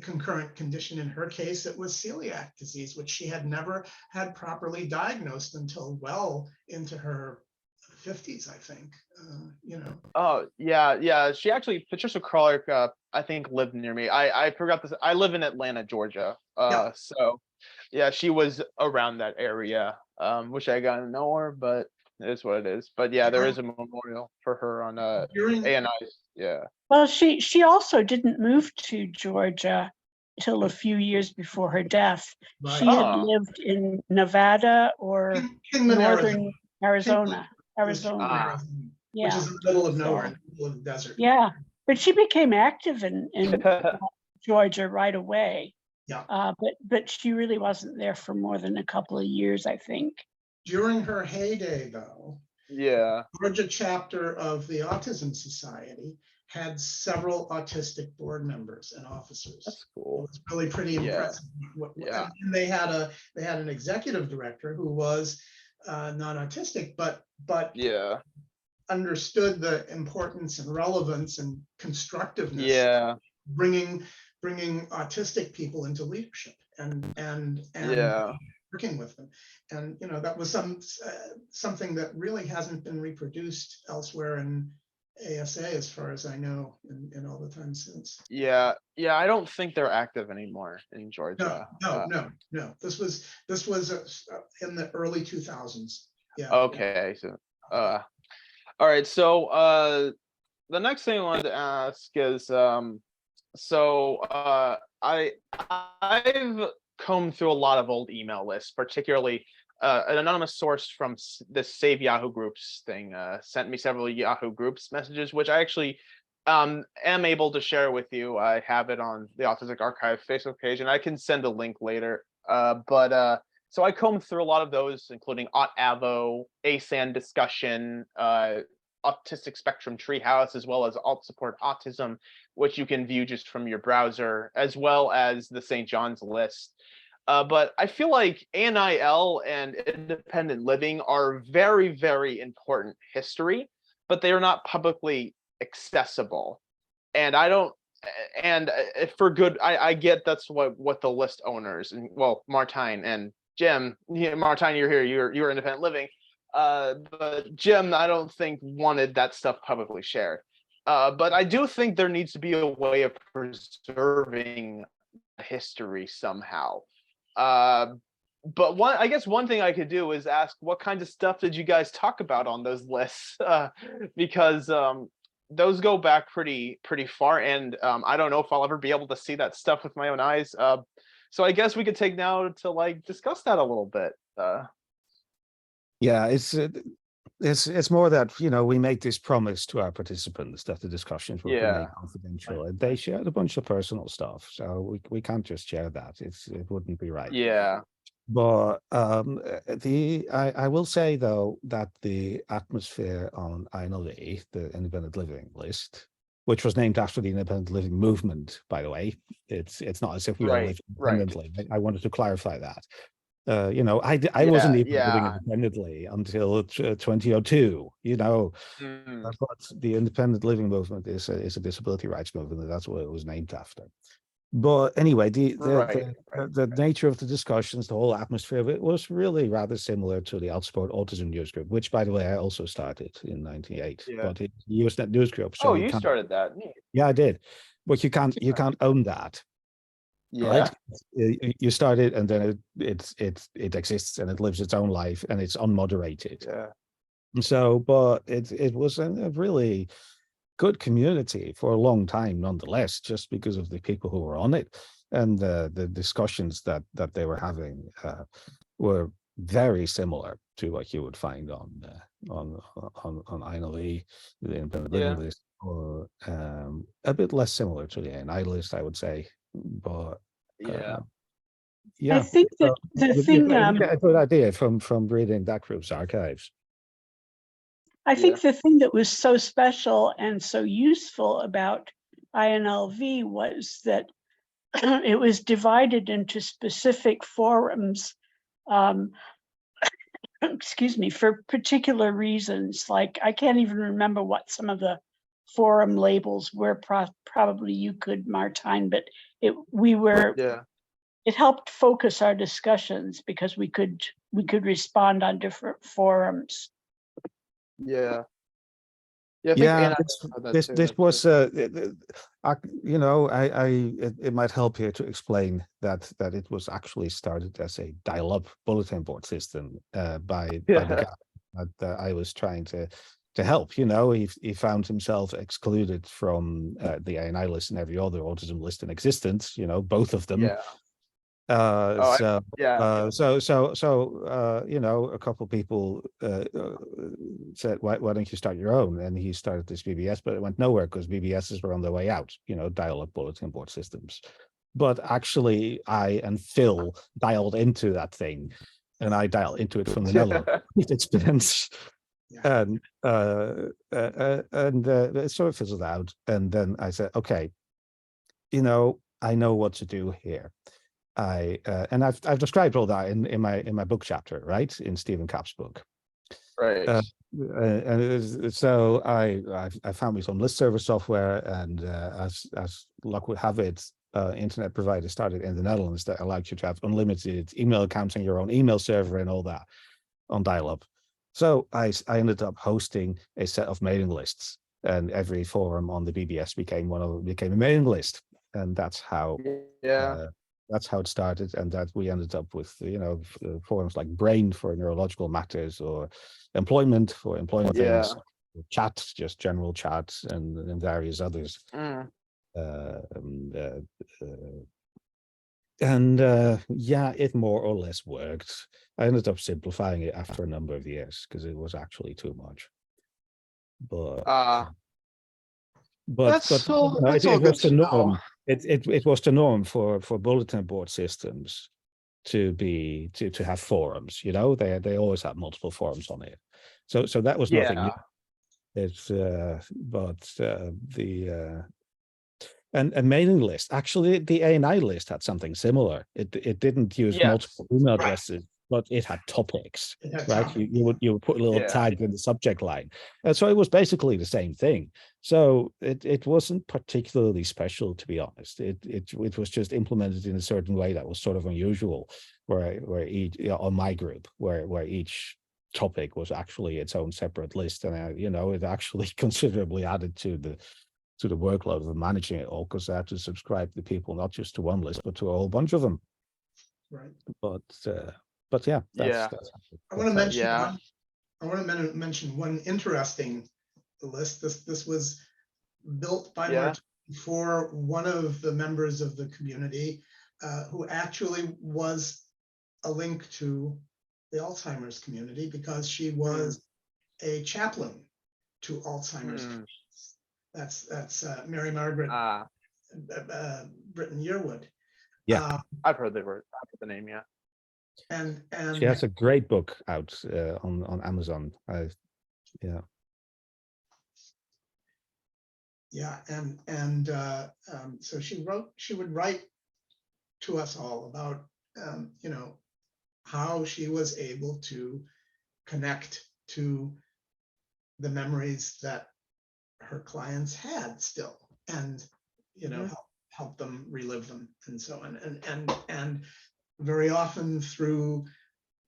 concurrent condition in her case. It was celiac disease, which she had never had properly diagnosed until well into her 50s, I think. You know. Oh yeah. She actually, Patricia Crawler, I think lived near me. I forgot this. I live in Atlanta, Georgia. Yeah. So yeah, she was around that area. Wish I got to know her, but it is what it is. But yeah, there is a memorial for her on ANI. Yeah. Well, she also didn't move to Georgia till a few years before her death. Right. She had lived in Nevada or Kingman, northern Arizona. Arizona. Yeah. Which is in the middle of nowhere, in the middle of the desert. Yeah, but she became active in Georgia right away. Yeah. But she really wasn't there for more than a couple of years, I think. During her heyday, though, Yeah. Georgia chapter of the Autism Society had several autistic board members and officers. That's cool. It was really pretty impressive. Yeah. And they had an executive director who was non-autistic, but Yeah. understood the importance and relevance and constructiveness. Yeah. Bringing autistic people into leadership and Yeah. working with them, and you know, that was something that really hasn't been reproduced elsewhere in ASA, as far as I know, in all the time since. Yeah. I don't think they're active anymore in Georgia. No. This was in the early 2000s. Yeah. Okay. So, all right. So, the next thing I wanted to ask is, I've combed through a lot of old email lists, particularly an anonymous source from this Save Yahoo Groups thing sent me several Yahoo Groups messages, which I actually am able to share with you. I have it on the Autistic Archive Facebook page, and I can send a link later. So I combed through a lot of those, including AutAvo, ASAN discussion, Autistic Spectrum Treehouse, as well as Alt Support Autism, which you can view just from your browser, as well as the St. John's list. But I feel like ANIL and independent living are very, very important history, but they are not publicly accessible. And I don't, and for good, I get that's what the list owners, and well, Martine and Jim, Martine, you're here, you're independent living. But Jim, I don't think wanted that stuff publicly shared. But I do think there needs to be a way of preserving history somehow. But I guess one thing I could do is ask, what kinds of stuff did you guys talk about on those lists? Because those go back pretty far, and I don't know if I'll ever be able to see that stuff with my own eyes. So I guess we could take now to like discuss that a little bit. Yeah, it's more that, you know, we make this promise to our participants that the discussions will remain confidential, and they shared a bunch of personal stuff, so we can't just share that. It wouldn't be right. Yeah. But I will say though that the atmosphere on INLV, the independent living list, which was named after the independent living movement, by the way, it's not as if we all live independently. I wanted to clarify that. You know, I wasn't even living independently until 2002. You know, but the independent living movement is a disability rights movement, and that's what it was named after. But anyway, the nature of the discussions, the whole atmosphere of it was really rather similar to the Outspoken Autism News Group, which, by the way, I also started in '98. But it's a Usenet news group. So you started that? Yeah, I did. But you can't own that. Right? You start it, and then it exists, and it lives its own life, and it's unmoderated. So, but it was a really good community for a long time, nonetheless, just because of the people who were on it, and the discussions that they were having were very similar to what you would find on INLE, the independent living list, or a bit less similar to the ANI list, I would say. But I think that the thing you get a good idea from reading that group's archives. I think the thing that was so special and so useful about INLV was that it was divided into specific forums, excuse me, for particular reasons. Like, I can't even remember what some of the forum labels were. Probably you could, Martine, but it helped focus our discussions because we could respond on different forums. This was you know, it might help here to explain that it was actually started as a dial-up bulletin board system by the guy that I was trying to help. You know, he found himself excluded from the ANI list and every other autism list in existence, you know, both of them. So you know, a couple of people said, why don't you start your own? And he started this BBS, but it went nowhere because BBSs were on their way out, you know, dial-up bulletin board systems. But actually, I and Phil dialed into that thing, and I dialed into it from the Netherlands experience. And it sort of fizzled out. And then I said, okay, you know, I know what to do here. And I've described all that in my book chapter, right, in Stephen Kapp's book. So I found me some list server software, and as luck would have it, internet provider started in the Netherlands that allowed you to have unlimited email accounts on your own email server and all that on dial-up. So I ended up hosting a set of mailing lists, and every forum on the BBS became a mailing list, and that's how it started. And that we ended up with, you know, forums like Brain for neurological matters, or Employment for employment things, Chat, just general chats, and various others. It more or less worked. I ended up simplifying it after a number of years because it was actually too much. But it was the norm. It was the norm for bulletin board systems to have forums. You know, they always had multiple forums on it. So that was nothing new. It's And mailing list. Actually, the ANI list had something similar. It didn't use Yes. multiple email Right. addresses, but it had topics, It had right? topics. You would put a little Yeah. tag in the subject line. And so it was basically the same thing. So it wasn't particularly special, to be honest. It was just implemented in a certain way that was sort of unusual, where each, on my group, where each topic was actually its own separate list, and it actually considerably added to the workload of managing it all, because I had to subscribe the people not just to one list but to a whole bunch of them. Right. But yeah, Yeah. I want to mention Yeah. one. I want to mention one interesting list. This was built by Yeah. Martin for one of the members of the community, who actually was a link to the Alzheimer's community, because she was a chaplain to Alzheimer's. Hmm. That's Mary Margaret Britton Yearwood. Yeah. I've heard the name, yeah. And She has a great book out on Amazon. Yeah, so she would write to us all about how she was able to connect to the memories that her clients had still, and help them relive them, and so on, and very often through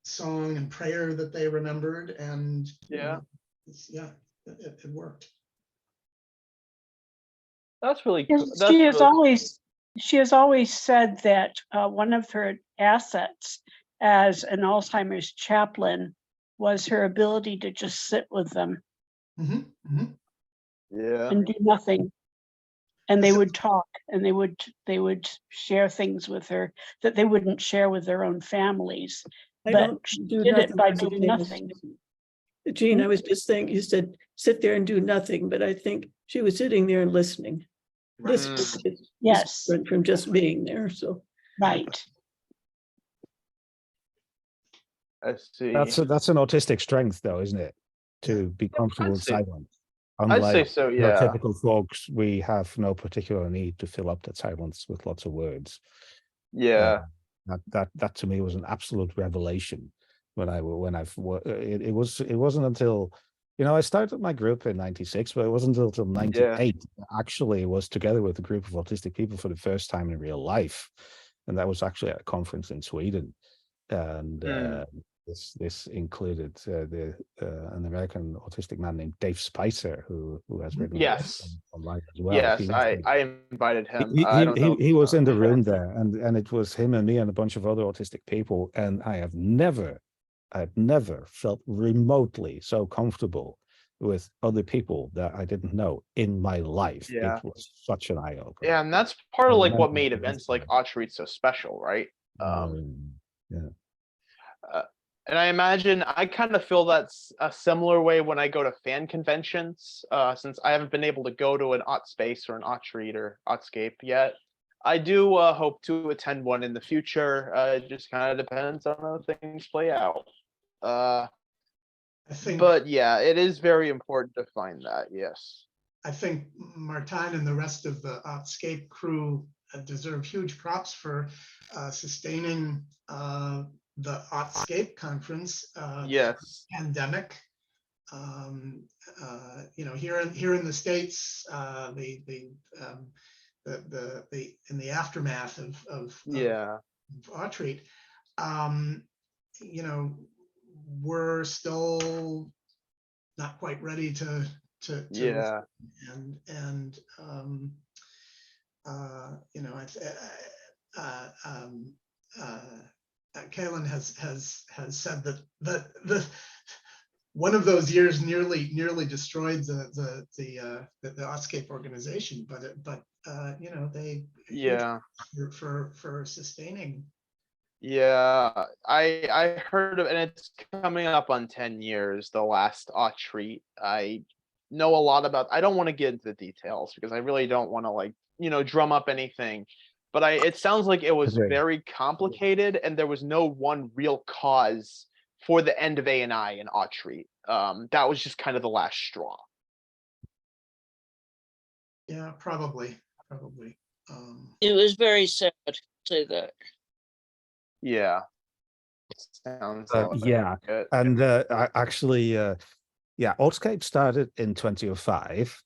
song and prayer that they remembered, and Yeah. It worked. That's really Yes, cool. That's She has really cool. always said that one of her assets as an Alzheimer's chaplain was her ability to just sit with them Yeah. and do nothing. And they would talk, and they would share things with her that they wouldn't share with their own families. I But don't she do did it nothing by for doing things. nothing. Jean, I was just saying, you said sit there and do nothing, but I think she was sitting there and listening. This is Yes, different from just being there, so. right. I see. That's an autistic strength, though, isn't it? To be comfortable I'd with say- silence. I'd say Unlike so, yeah. typical folks, we have no particular need to fill up that silence with lots of words. Yeah. That to me was an absolute revelation it wasn't until I started my group in 96, but it wasn't until 98 I actually was together with a group of autistic people for the first time in real life, and that was actually at a conference in Sweden, and this included an American autistic man named Dave Spicer, who has written Yes. online as well. Yes, I invited him. I don't know. He was in the room there, and it was him and me and a bunch of other autistic people, and I've never felt remotely so comfortable with other people that I didn't know in my life. Yeah. It was such an eye opener. Yeah, and that's part of like what made events like Autreat so special, right? Yeah. And I imagine I kind of feel that's a similar way when I go to fan conventions, since I haven't been able to go to an Aut Space or an Autreat or Autscape yet. I do hope to attend one in the future. It just kind of depends on how things play out. I think, but yeah, it is very important to find that. Yes. I think Martijn and the rest of the Autscape crew deserve huge props for sustaining the Autscape conference. Yes. Pandemic. Here in the States, in the aftermath of Autreat, we're still not quite ready to Kaylin has said that the one of those years nearly destroyed the Autscape organization, but they for sustaining. Yeah, I heard of, and it's coming up on 10 years, the last Autreat. I know a lot about. I don't want to get into the details because I really don't want to drum up anything. But it sounds like it was very complicated, and there was no one real cause for the end of ANI and Autreat. That was just kind of the last straw. Yeah, probably. probably. It was very sad to say that. Yeah. Sounds Yeah, like it. and I actually, yeah, Artscape started in 2005,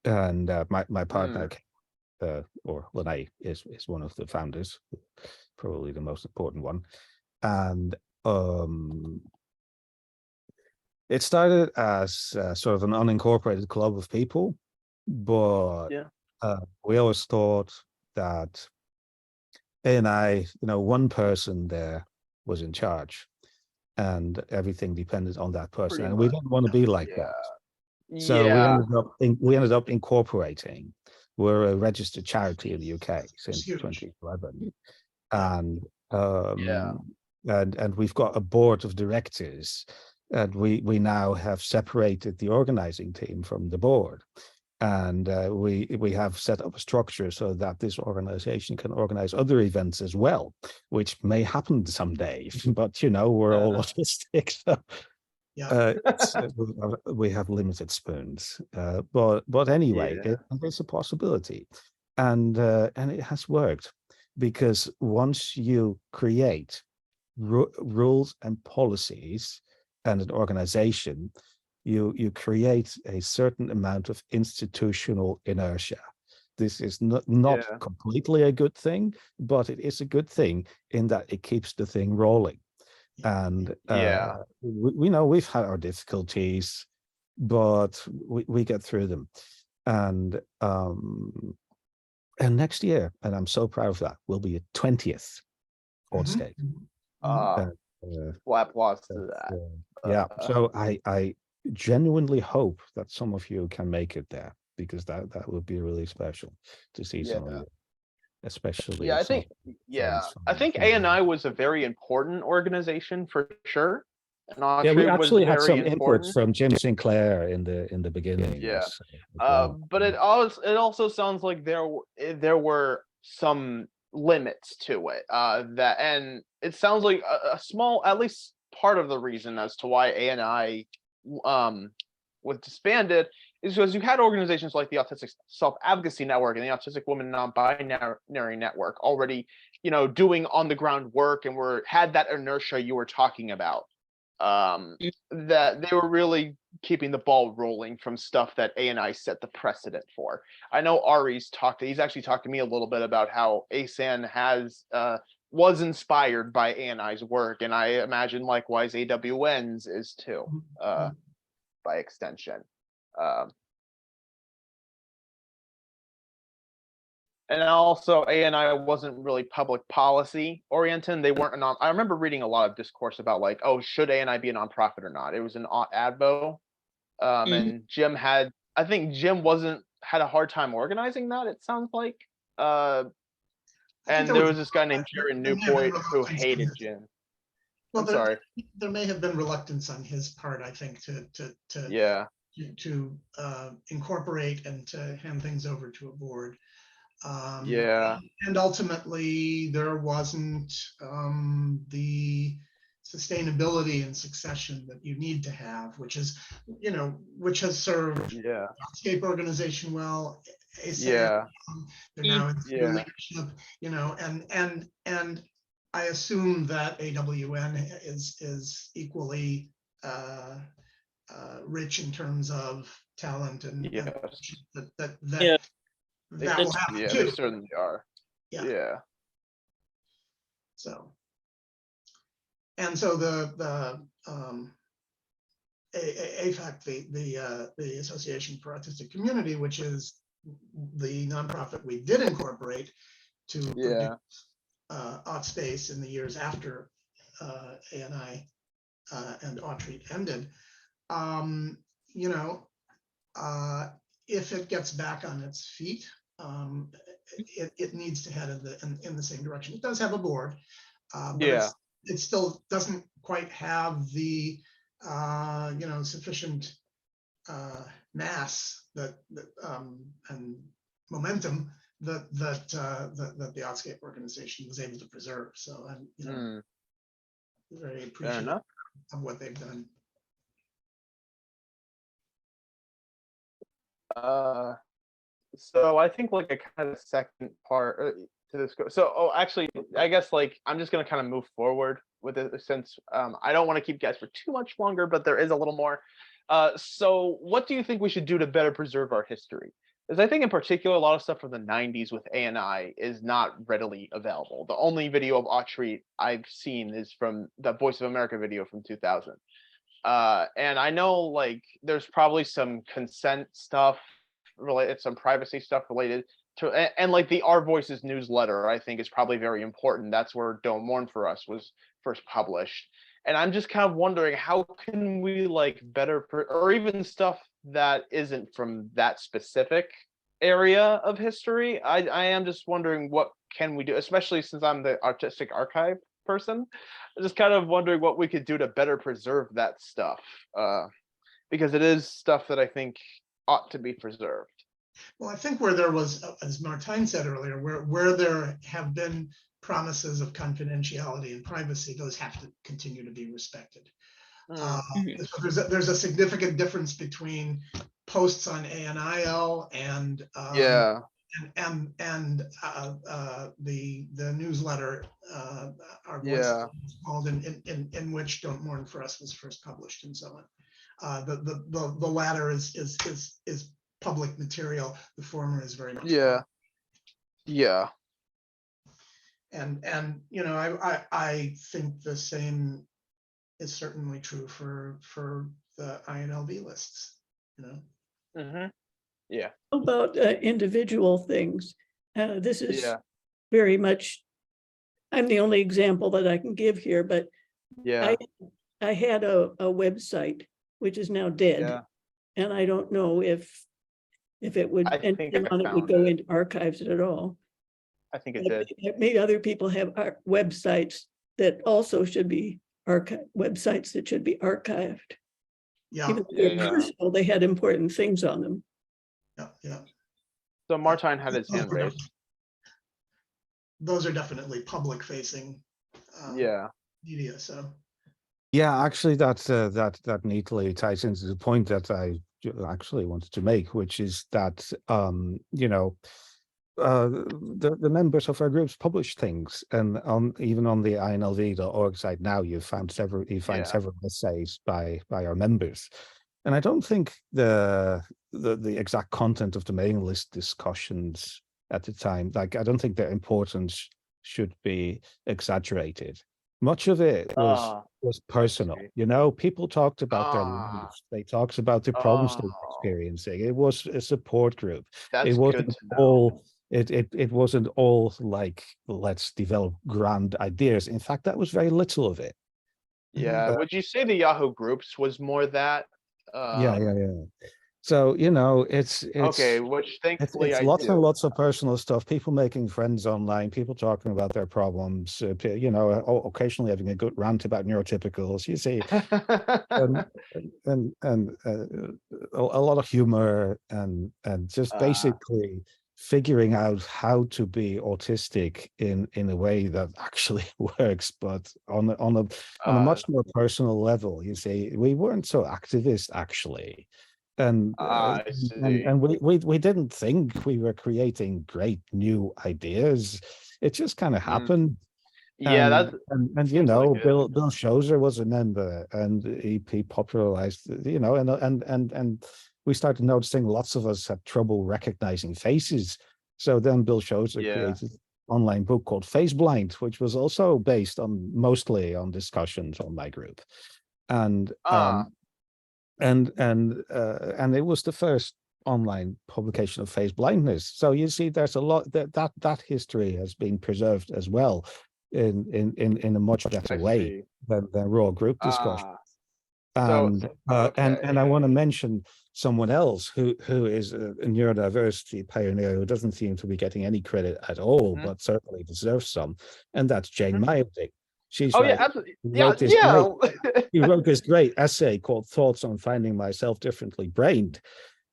and my partner, or Lene, is one of the founders, probably the most important one, and it started as sort of an unincorporated club of people, but Yeah. we always thought that ANI, one person there was in charge, and everything depended on that person, Pretty and we much. didn't want to be like Yeah. that. So we ended up incorporating. We're a registered charity in the UK since huge. 2011, Yeah. and Yeah. and we've got a board of directors, and we now have separated the organizing team from the board, and we have set up a structure so that this organization can organize other events as well, which may happen someday. But we're all autistic, so Yeah. we have limited spoons. But anyway, it's a possibility, and it has worked, because once you create rules and policies and an organization, you create a certain amount of institutional inertia. This is not completely a good thing, but it is a good thing in that it keeps the thing rolling. And we know we've had our difficulties, but we get through them. And next year, and I'm so proud of that, will be a 20th Artscape. Applause to that. Yeah, so I genuinely hope that some of you can make it there, because that would be really special to see some of you, especially. I think ANI was a very important organization for sure. And we actually had some important inputs from Jim Sinclair in the beginning. Yeah, well. but it also sounds like there were some limits to it. And it sounds like a small, at least part of the reason as to why ANI was disbanded is because you had organizations like the Autistic Self-Advocacy Network and the Autistic Women Non-Binary Network already, doing on the ground work, and had that inertia you were talking about. That they were really keeping the ball rolling from stuff that ANI set the precedent for. I know he's actually talked to me a little bit about how ASAN was inspired by ANI's work, and I imagine likewise AWN's is too, by extension. And also ANI wasn't really public policy oriented. They weren't I remember reading a lot of discourse about like, oh, should ANI be a nonprofit or not? It was an advo. And Jim had a hard time organizing that, it sounds like. And there was this guy named Jared Newport who hated Jim. Well, sorry. There may have been reluctance on his part, I think, to incorporate and to hand things over to a board. And ultimately there wasn't the sustainability and succession that you need to have, which has served the Artscape organization well. They're now in leadership, and I assume that AWN is equally rich in terms of talent and that will happen too. They certainly are. So the AFAC, the Association for Autistic Community, which is the nonprofit we did incorporate to produce Autspace in the years after ANI and Autreat ended. If it gets back on its feet, it needs to head in the same direction. It does have a board, but it still doesn't quite have the sufficient mass and momentum that the Autscape organization was able to preserve. So I'm very appreciative of what they've done. So I think like a kind of second part to this. So, oh, actually, I guess like I'm just gonna kind of move forward with it since I don't want to keep you guys for too much longer, but there is a little more. So what do you think we should do to better preserve our history? Because I think in particular, a lot of stuff from the '90s with ANI is not readily available. The only video of Autry I've seen is from the Voice of America video from 2000. And I know like there's probably some consent stuff related, some privacy stuff related to, and like the Our Voices newsletter, I think is probably very important. That's where Don't Mourn for Us was first published. And I'm just kind of wondering how can we like better, or even stuff that isn't from that specific area of history. I am just wondering what can we do, especially since I'm the artistic archive person. I'm just kind of wondering what we could do to better preserve that stuff, because it is stuff that I think ought to be preserved. Well, I think where there was, as Martijn said earlier, where there have been promises of confidentiality and privacy, those have to continue to be respected. So there's a significant difference between posts on ANIL and Yeah. The newsletter, Our Voices, Yeah. called, in which Don't Mourn for Us was first published, and so on. The latter is public material. The former is very much Yeah. private. Yeah. And you know, I think the same is certainly true for the INLV lists, you know. Yeah. How about individual things? This is Yeah. very much, I'm the only example that I can give here, but Yeah. I had a website which is now dead. Yeah. And I don't know if it would, I and think it I would found go it. into archives at all. I think it did. Maybe other people have websites that also should be websites that should be archived. Yeah, Even though they're Yeah. personal, they had important things on them. yeah. So Martijn had his hand raised. Those are definitely public facing Yeah. media. So Yeah, actually, that neatly ties into the point that I actually wanted to make, which is that you know, the members of our groups publish things, and even on the inlv.org site now you find several essays by our members, and I don't think the exact content of the mailing list discussions at the time, like I don't think their importance should be exaggerated. Much of it was personal. You know, people talked about their lives. They talked about the problems they were experiencing. It was a support group. That's It wasn't good to know. all. It wasn't all like, let's develop grand ideas. In fact, that was very little of it. Yeah. Would you say the Yahoo groups was more that? Yeah. So, you know, it's Okay, which thankfully I lots do. and lots of personal stuff, people making friends online, people talking about their problems, you know, occasionally having a good rant about neurotypicals, you see, and a lot of humor and just basically figuring out how to be autistic in a way that actually works, but on a much more personal level. You see, we weren't so activist actually. And we didn't think we were creating great new ideas. It just kind of happened. Yeah, and you know, like Bill Shozer was a member, and he popularized, you know, and we started noticing lots of us had trouble recognizing faces. So then Bill Shozer created an online book called Face Blind, which was also based mostly on discussions on my group, and it was the first online publication of face blindness. So you see, there's a lot that history has been preserved as well in a much better way than raw group discussion. And I want to mention someone else who is a neurodiversity pioneer who doesn't seem to be getting any credit at all, but certainly deserves some, and that's Jane Meyerdick. She wrote this great essay called Thoughts on Finding Myself Differently Brained.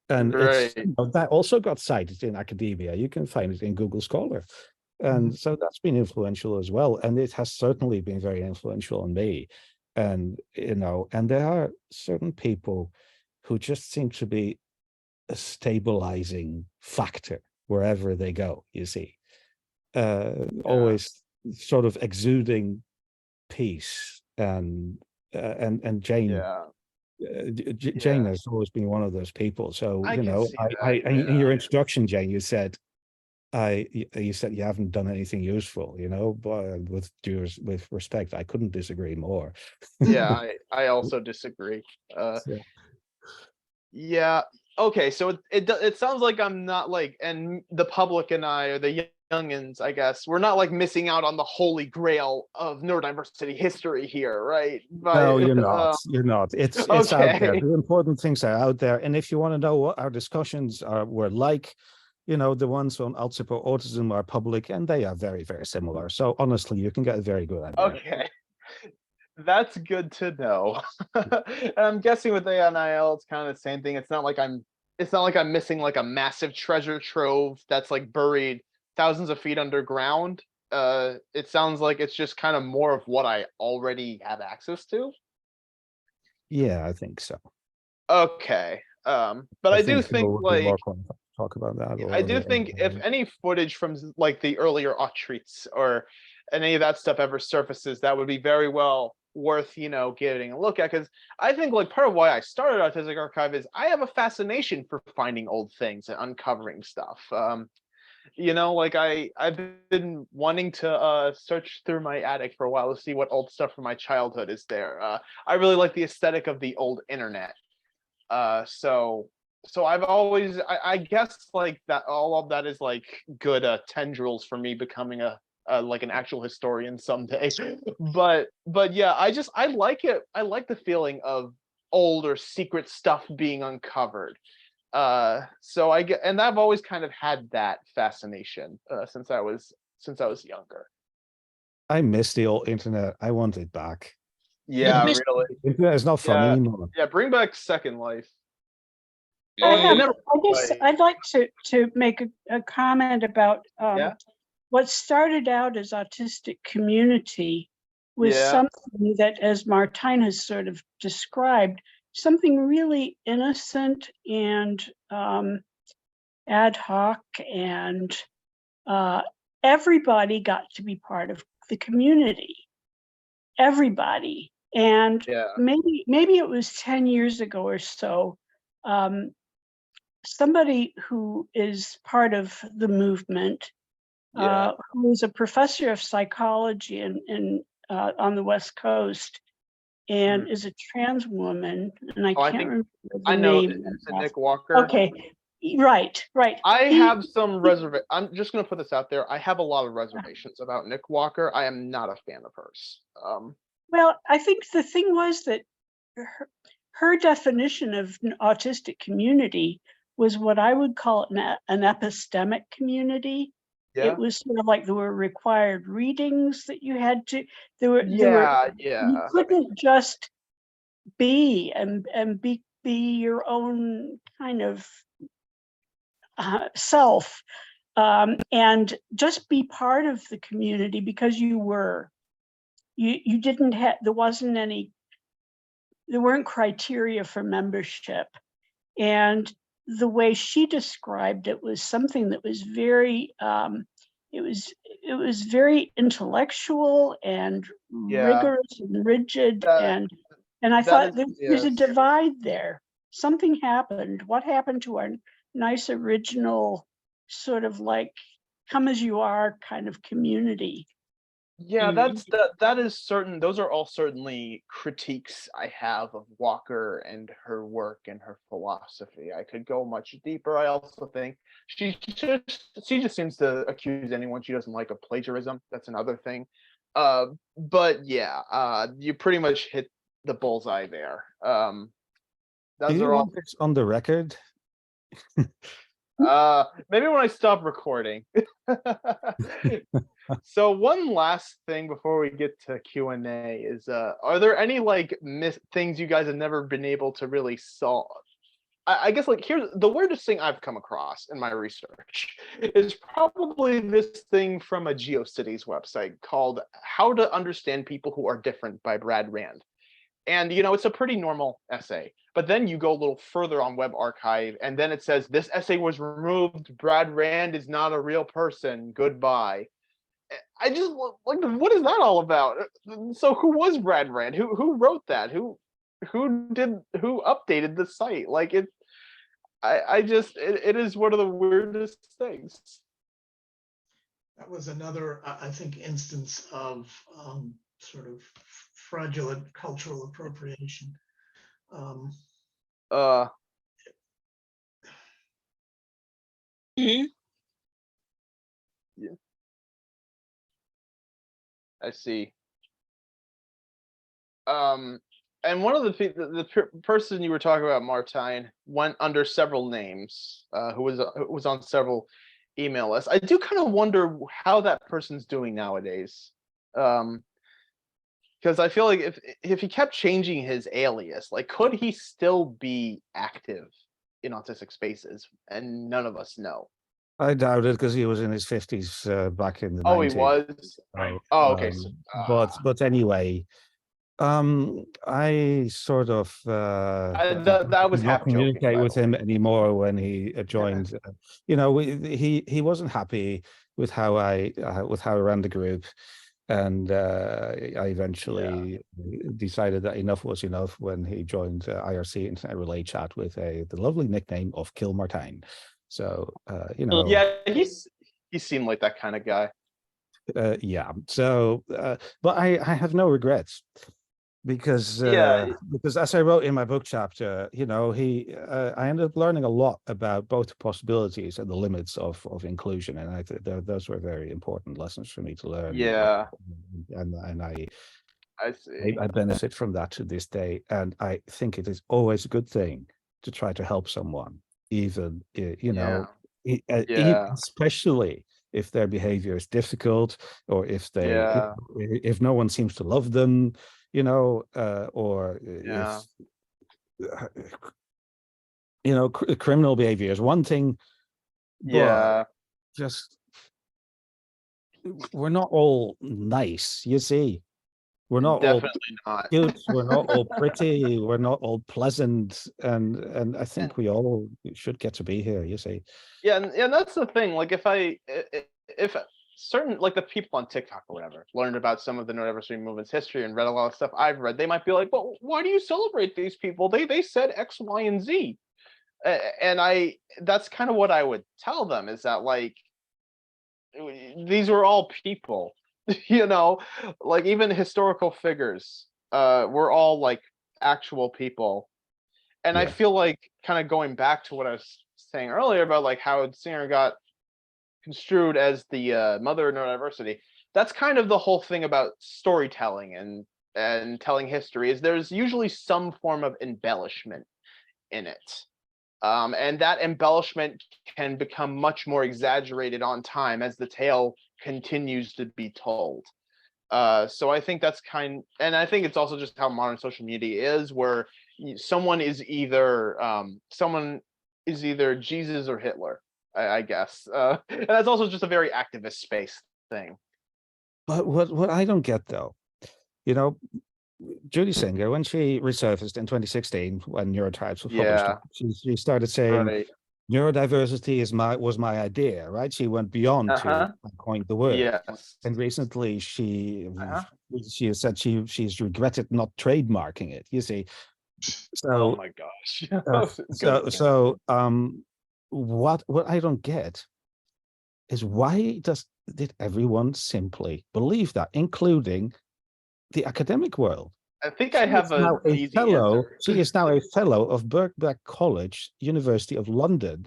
And it's, you know, that also got cited in academia. You can find it in Google Scholar. And so that's been influential as well. And it has certainly been very influential on me. And, you know, and there are certain people who just seem to be a stabilizing factor wherever they go, you see. Always sort of exuding peace, and Jane, Yeah. Jane has always been one of those people. So I can see I that, in yeah. your introduction, Jane, you said you said you haven't done anything useful, but with respect, I couldn't disagree more. Yeah, I also disagree. So, Yeah. Okay. So it sounds like I'm not like, and the public and I, or the youngins, I guess, we're not like missing out on the holy grail of neurodiversity history here, right? no, But you're not. You're not. It's out there. okay. The important things are out there. And if you want to know what our discussions were like, the ones on Alzheimer's autism are public, and they are very, very similar. So honestly, you can get a very good idea. Okay. That's good to know. And I'm guessing with ANIL, it's kind of the same thing. It's not like I'm missing like a massive treasure trove that's like buried thousands of feet underground. It sounds like it's just kind of more of what I already have access to. Yeah, I think so. Okay. But I do think Phil would be more like qualified to talk about that. I do think if any footage from like the earlier treats or any of that stuff ever surfaces, that would be very well worth getting a look at, because I think like part of why I started Autistic Archive is I have a fascination for finding old things and uncovering stuff. Like I've been wanting to search through my attic for a while to see what old stuff from my childhood is there. I really like the aesthetic of the old internet. So I've always, I guess like that, all of that is like good tendrils for me becoming like an actual historian someday. But yeah, I like it. I like the feeling of old or secret stuff being uncovered. So and I've always kind of had that fascination since I was younger. I miss the old internet. I want it back. Yeah, miss- really. Internet is not fun Yeah. anymore. Yeah, bring back Second Life. I never guess played. I'd like to make a comment about Yeah. what started out as autistic community was Yeah. something that, as Martine has sort of described, something really innocent and ad hoc, and everybody got to be part of the community. Everybody. And Yeah. maybe it was 10 years ago or so, somebody who is part of the movement, Yeah. who was a professor of psychology in on the West Coast, and is a trans woman, and I Oh, I can't think remember the I know. name. Is it Nick Walker? Okay, right. I He- have some reservation. I'm just gonna put this out there. I have a lot of reservations about Nick Walker. I am not a fan of hers. Well, I think the thing was that her definition of an autistic community was what I would call an epistemic community. Yeah. It was sort of like there were required readings that you had to. Yeah. You couldn't just be and be your own kind of self, and just be part of the community because you were. You didn't have. There weren't criteria for membership, and the way she described it was something that was very it was very intellectual and rigorous and rigid, and I thought there's a divide there. Something happened. What happened to our nice original sort of like come as you are kind of community? Yeah, that is certain. Those are all certainly critiques I have of Walker and her work and her philosophy. I could go much deeper. I also think she just seems to accuse anyone she doesn't like of plagiarism. That's another thing. But yeah, you pretty much hit the bullseye there. Do you want this on the record? Maybe when I stop recording. So one last thing before we get to Q&A is are there any like things you guys have never been able to really solve? I guess like here's the weirdest thing I've come across in my research is probably this thing from a GeoCities website called How to Understand People Who Are Different by Brad Rand. And it's a pretty normal essay. But then you go a little further on Web Archive, and then it says this essay was removed. Brad Rand is not a real person. Goodbye. I just like, what is that all about? So who was Brad Rand? Who wrote that? Who updated the site? Like it is one of the weirdest things. That was another, I think, instance of sort of fraudulent cultural appropriation. Mhm. Yeah. I see. And one of the person you were talking about, Martine, went under several names. Who was on several email lists. I do kind of wonder how that person's doing nowadays. Because I feel like if he kept changing his alias, like, could he still be active in autistic spaces and none of us know? I doubt it, because he was in his 50s back in the Oh, 90s. he was. So, Oh, okay. but anyway, I sort of that was did not half joking, communicate by with the way. him anymore when he joined. He wasn't happy with how I ran the group, and I eventually decided that enough was enough when he joined IRC Internet Relay Chat with the lovely nickname of Kill Martine. So Yeah, he seemed like that kind of guy. yeah. So, but I have no regrets, because as I wrote in my book chapter, I ended up learning a lot about both the possibilities and the limits of inclusion, and I think those were very important lessons for me to learn. Yeah. And I see. I benefit from that to this day, and I think it is always a good thing to try to help someone, even especially if their behavior is difficult, or if if no one seems to love them, or if criminal behavior is one thing, but just we're not all nice, you see. We're not all definitely not cute, we're not all pretty, we're not all pleasant, and I think we all should get to be here, you see. Yeah, and that's the thing. Like, if certain, like, the people on TikTok or whatever learned about some of the neurodiversity movement's history and read a lot of stuff I've read, they might be like, "But why do you celebrate these people? They said X, Y, and Z." And that's kind of what I would tell them, is that, like, these were all people, like, even historical figures were all like actual people. And I feel like, kind of going back to what I was saying earlier about, like, how Singer got construed as the mother of neurodiversity, that's kind of the whole thing about storytelling and telling history, is there's usually some form of embellishment in it. And that embellishment can become much more exaggerated on time as the tale continues to be told. So I think and I think it's also just how modern social media is, where someone is either Jesus or Hitler, I guess. And that's also just a very activist space thing. But what I don't get, though, Judy Singer, when she resurfaced in 2016, when Neurotypes was published, she started saying, neurodiversity was my idea, right? She went beyond to coin the word. Yes. And recently she has said she's regretted not trademarking it, you see. So, oh my gosh. What I don't get is, why did everyone simply believe that, including the academic world? I think I have an easy answer. She is now a fellow of Birkbeck College, University of London,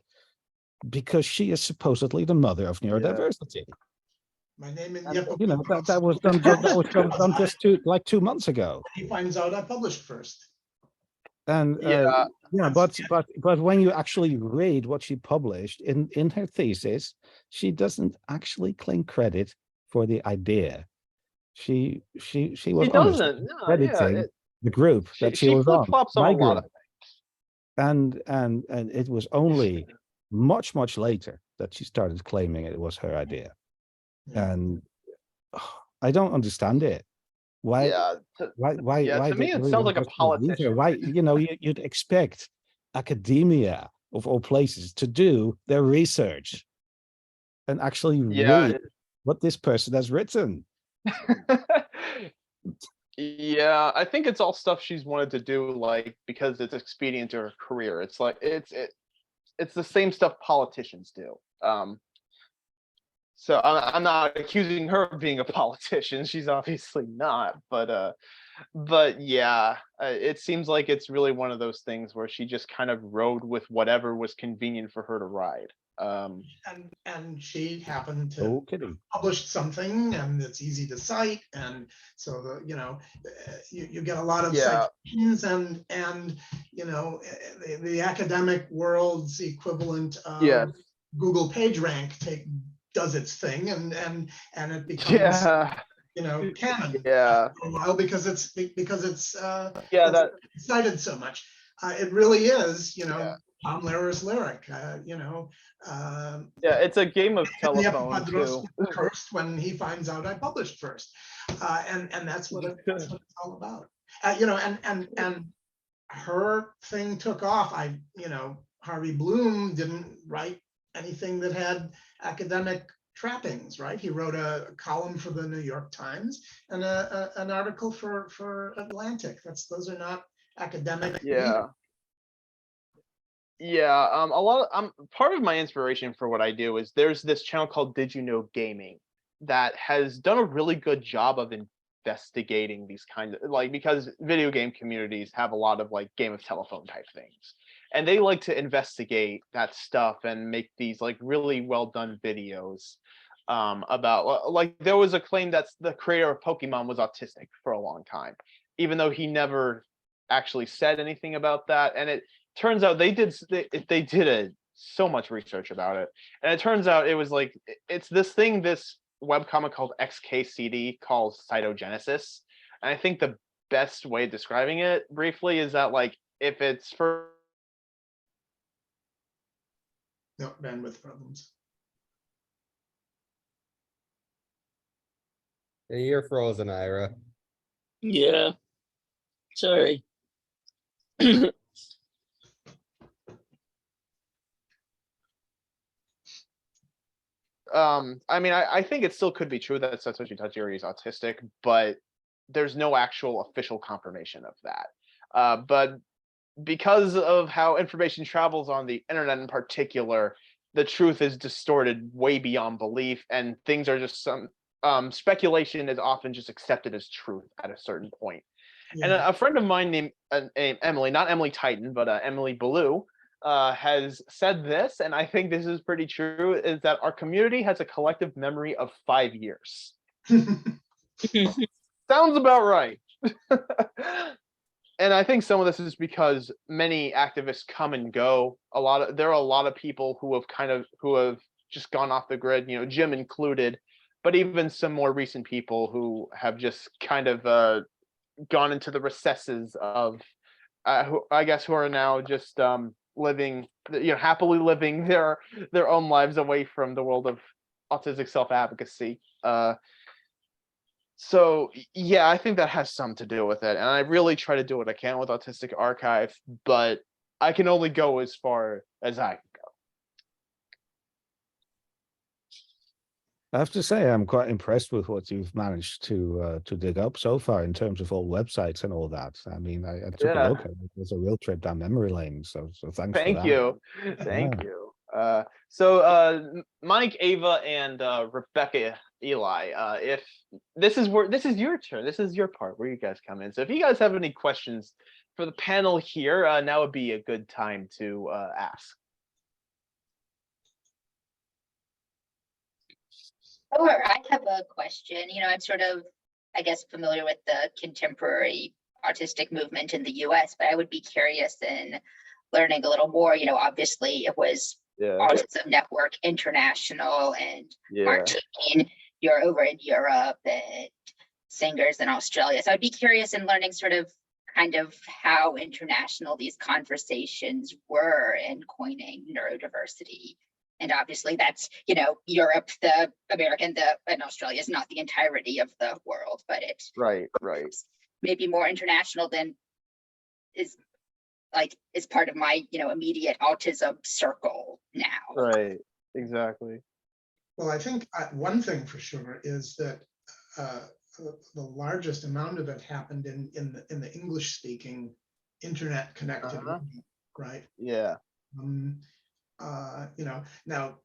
because she is supposedly the mother of neurodiversity. My name is that was done just 2 months ago. He finds out I published first. And but when you actually read what she published in her thesis, she doesn't actually claim credit for the idea. She was crediting the group that she was on, my group. And it was only much later that she started claiming it was her idea. And I don't understand it. Why? Yeah, Why to me, did it sounds like a everyone have to be there? politician. Why, you'd expect academia of all places to do their research and actually Yeah. read what this person has written. Yeah, I think it's all stuff she's wanted to do, like, because it's expedient to her career. It's like it's the same stuff politicians do. So I'm not accusing her of being a politician. She's obviously not, but yeah, it seems like it's really one of those things where she just kind of rode with whatever was convenient for her to ride. And she happened to Oh, kidding. publish something, and it's easy to cite, and so you get a lot of Yeah. citations, and the academic world's equivalent of Yes. Google PageRank does its thing, and it becomes Yeah. canon Yeah. for a while because it's Yeah. That. cited so much. It really is, Yeah. Tom Lehrer's lyric, Yeah. It's a game of Ilya telephone Padros too. was cursed when he finds out I published first, and that's what it's all about. And her thing took off. Harvey Bloom didn't write anything that had academic trappings, right? He wrote a column for the New York Times and an article for Atlantic. Those are not academic. Yeah. Yeah, a lot of part of my inspiration for what I do is there's this channel called Did You Know Gaming that has done a really good job of investigating these kinds of, like, because video game communities have a lot of like game of telephone type things. And they like to investigate that stuff and make these like really well done videos about, like, there was a claim that the creator of Pokemon was autistic for a long time, even though he never actually said anything about that. And it turns out they did so much research about it, and it turns out it was like it's this webcomic called XKCD called Cytogenesis. And I think the best way of describing it briefly is that, like, if it's for No bandwidth problems. You're frozen, Ira. Yeah. Sorry. I mean, I think it still could be true that Satoshi Tajiri is autistic, but there's no actual official confirmation of that. But because of how information travels on the internet in particular, the truth is distorted way beyond belief, and things are just speculation is often just accepted as truth at a certain point. And Yeah. a friend of mine named Emily, not Emily Titan, but Emily Ballou, has said this, and I think this is pretty true, is that our community has a collective memory of 5 years. Sounds about right. And I think some of this is because many activists come and go. There are a lot of people who have just gone off the grid, Jim included, but even some more recent people who have just kind of gone into the recesses of, who are now just living, happily living their own lives away from the world of autistic self-advocacy. So yeah, I think that has some to do with it, and I really try to do what I can with Autistic Archive, but I can only go as far as I can go. I have to say, I'm quite impressed with what you've managed to dig up so far in terms of all websites and all that. I mean, I took a look at it. It was a real trip down memory lane. So thanks for that. Thank you. So Mike, Ava, and Rebecca, Eli, if this is your turn, this is your part where you guys come in. So if you guys have any questions for the panel here, now would be a good time to ask. Sure, I have a question. I'm sort of, I guess, familiar with the contemporary autistic movement in the US, but I would be curious in learning a little more. Obviously it was Autism Network International and Martine, you're over in Europe, and Singers in Australia. So I'd be curious in learning sort of kind of how international these conversations were in coining neurodiversity And obviously that's, Europe, the American, and Australia is not the entirety of the world, but it Right. may be more international than is part of my, immediate autism circle now. Right. Exactly. Well, I think one thing for sure is that the largest amount of it happened in the English-speaking internet connected world, right? Yeah. Now,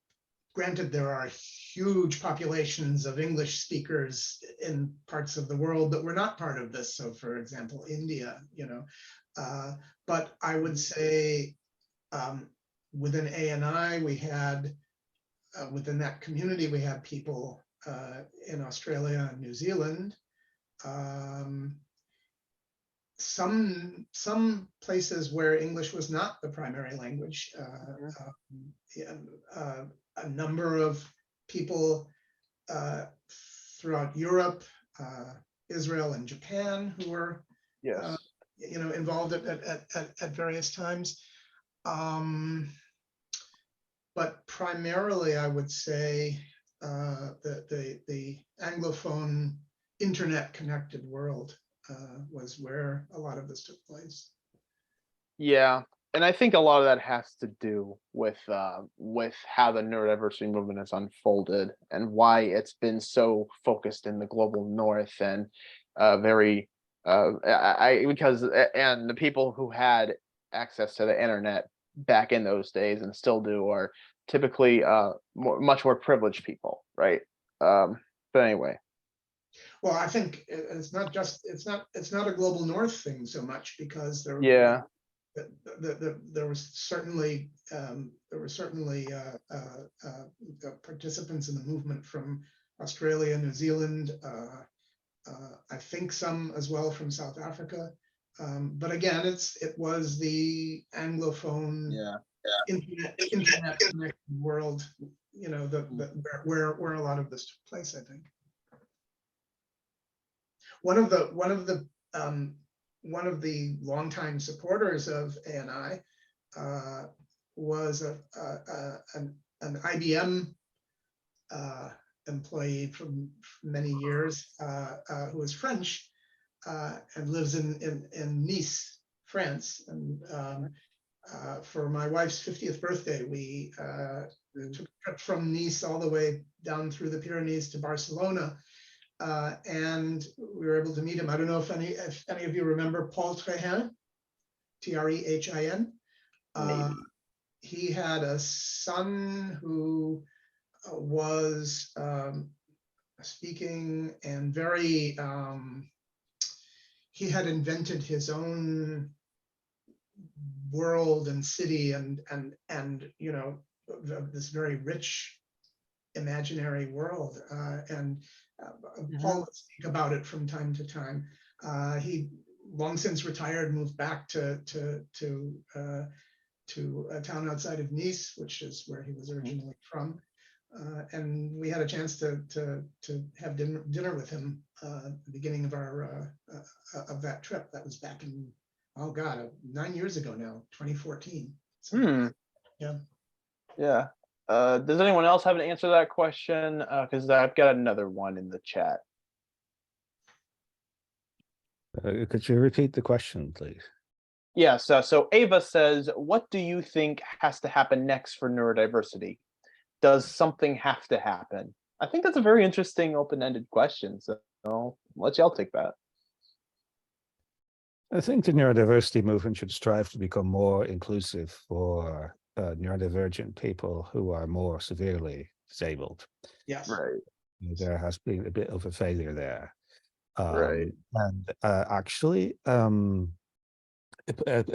granted, there are huge populations of English speakers in parts of the world that were not part of this. So, for example, India, but I would say within ANI, we had within that community, we had people in Australia and New Zealand. Some places where English was not the primary language. A number of people throughout Europe, Israel, and Japan who were Yes. involved at various times. But primarily, I would say the Anglophone internet-connected world was where a lot of this took place. Yeah, and I think a lot of that has to do with how the neurodiversity movement has unfolded and why it's been so focused in the global north and very because the people who had access to the internet back in those days and still do are typically much more privileged people, right? But anyway. Well, I think it's not a global north thing so much, because there was certainly participants in the movement from Australia, New Zealand, I think some as well from South Africa. But again, it was the Anglophone internet connected world, where a lot of this took place, I think. One of the longtime supporters of ANI was an IBM employee from many years who was French and lives in Nice, France. And for my wife's 50th birthday, we took a trip from Nice all the way down through the Pyrenees to Barcelona. And we were able to meet him. I don't know if any of you remember Paul Trehin, Trehin. He had a son who was speaking and very, he had invented his own world and city and this very rich imaginary world. Paul would speak about it from time to time. He long since retired, moved back to a town outside of Nice, which is where he was originally from. And we had a chance to have dinner with him at the beginning of of that trip. That was back in, oh God, 9 years ago now, 2014. So, Yeah. Does anyone else have an answer to that question? Because I've got another one in the chat. Could you repeat the question, please? Yes. So Ava says, what do you think has to happen next for neurodiversity? Does something have to happen? I think that's a very interesting open-ended question. So I'll let y'all take that. I think the neurodiversity movement should strive to become more inclusive for neurodivergent people who are more severely disabled. yes. Right. There has been a bit of a failure there. Right. And actually, a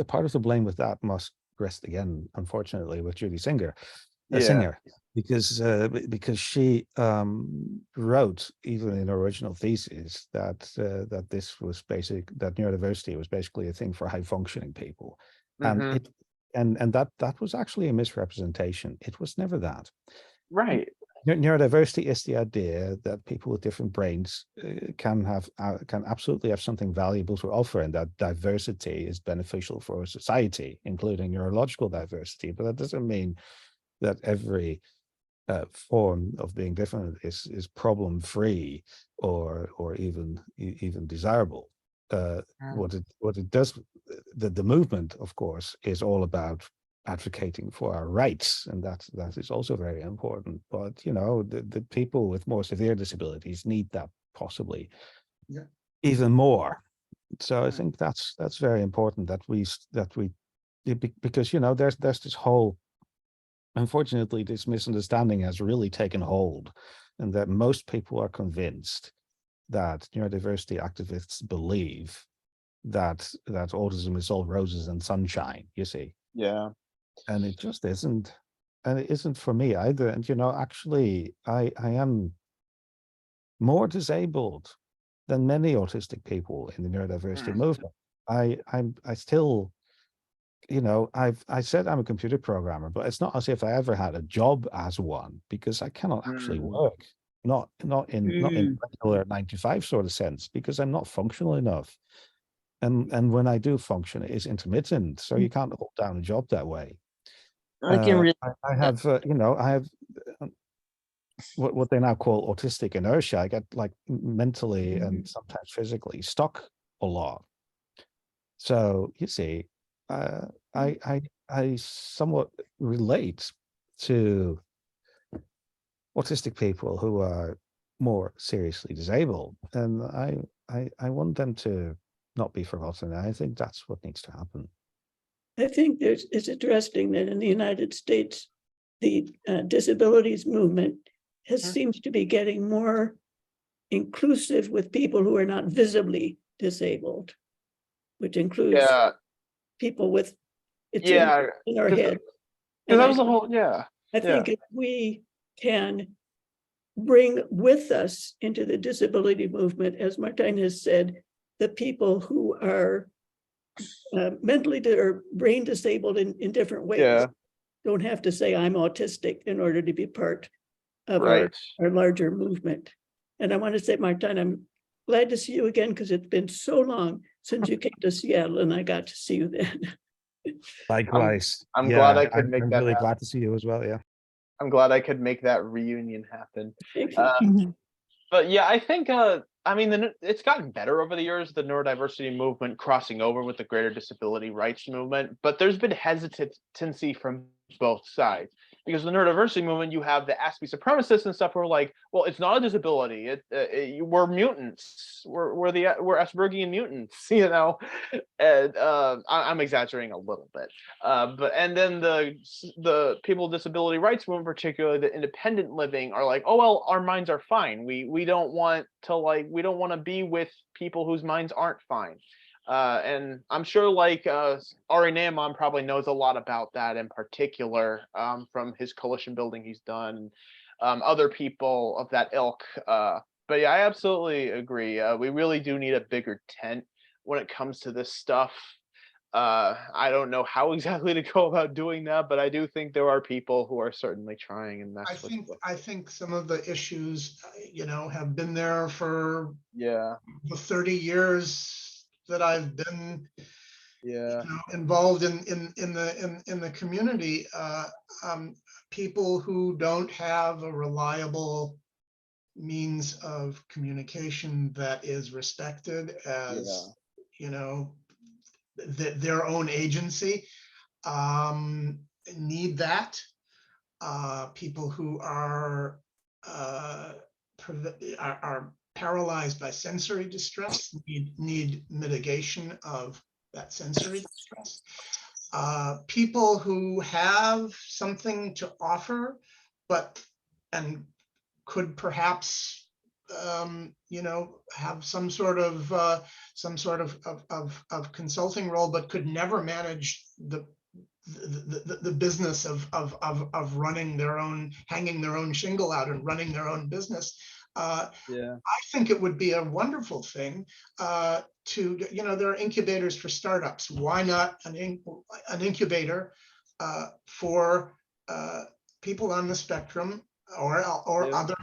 part of the blame with that must rest again, unfortunately, with Judy Singer, because she wrote, even in her original thesis, that that neurodiversity was basically a thing for high functioning people, and that was actually a misrepresentation. It was never that. Right. Neurodiversity is the idea that people with different brains can absolutely have something valuable to offer, and that diversity is beneficial for society, including neurological diversity. But that doesn't mean that every form of being different is problem free or even desirable. What it does, the movement, of course, is all about advocating for our rights, and that is also very important. But you know, the people with more severe disabilities need that possibly even more. So I think that's very important that we because you know there's this whole, unfortunately, this misunderstanding has really taken hold, and that most people are convinced that neurodiversity activists believe that autism is all roses and sunshine, you see. Yeah. And it just isn't. And it isn't for me either. And you know, actually, I am more disabled than many autistic people in the neurodiversity movement. I still, you know, I said I'm a computer programmer, but it's not as if I ever had a job as one, because I cannot actually work. Not in regular 9 to 5 sort of sense, because I'm not functional enough. And when I do function, it is intermittent, so you can't hold down a job that way. I can really, I have, you know, I have what they now call autistic inertia. I get like mentally and sometimes physically stuck a lot. So you see, I somewhat relate to autistic people who are more seriously disabled, and I want them to not be forgotten. I think that's what needs to happen. I think it's interesting that in the United States, the disabilities movement seems to be getting more inclusive with people who are not visibly disabled, which includes people with in our head. And that was the whole, I think if we can bring with us into the disability movement, as Martijn has said, the people who are mentally or brain disabled in different ways, don't have to say I'm autistic in order to be part of our larger movement. And I want to say, Martijn, I'm glad to see you again, because it's been so long since you came to Seattle and I got to see you then. Likewise. I'm glad I could make I'm that really happen. glad to see you as well. Yeah. I'm glad I could make that reunion happen. Thank you. But yeah, I think I mean, it's gotten better over the years, the neurodiversity movement crossing over with the greater disability rights movement, but there's been hesitancy from both sides. Because the neurodiversity movement, you have the ASPE supremacists and stuff who are like, well, it's not a disability. We're mutants. We're Aspergian mutants, you know. And I'm exaggerating a little bit. And then the people with disability rights movement, particularly the independent living, are like, oh well, our minds are fine. We don't want to be with people whose minds aren't fine. And I'm sure like Ari Naaman probably knows a lot about that in particular from his coalition building he's done, other people of that ilk. But yeah, I absolutely agree. We really do need a bigger tent when it comes to this stuff. I don't know how exactly to go about doing that, but I do think there are people who are certainly trying, and that's I think some of the issues, you know, have been there for the 30 years that I've been you know, involved in the community. People who don't have a reliable means of communication that is respected as you know, their own agency need that. People who are paralyzed by sensory distress need mitigation of that sensory distress. People who have something to offer, and could perhaps you know, have some sort of consulting role, but could never manage the business of running their own, hanging their own shingle out and running their own business. I think it would be a wonderful thing to, you know, there are incubators for startups. Why not an incubator for people on the spectrum or other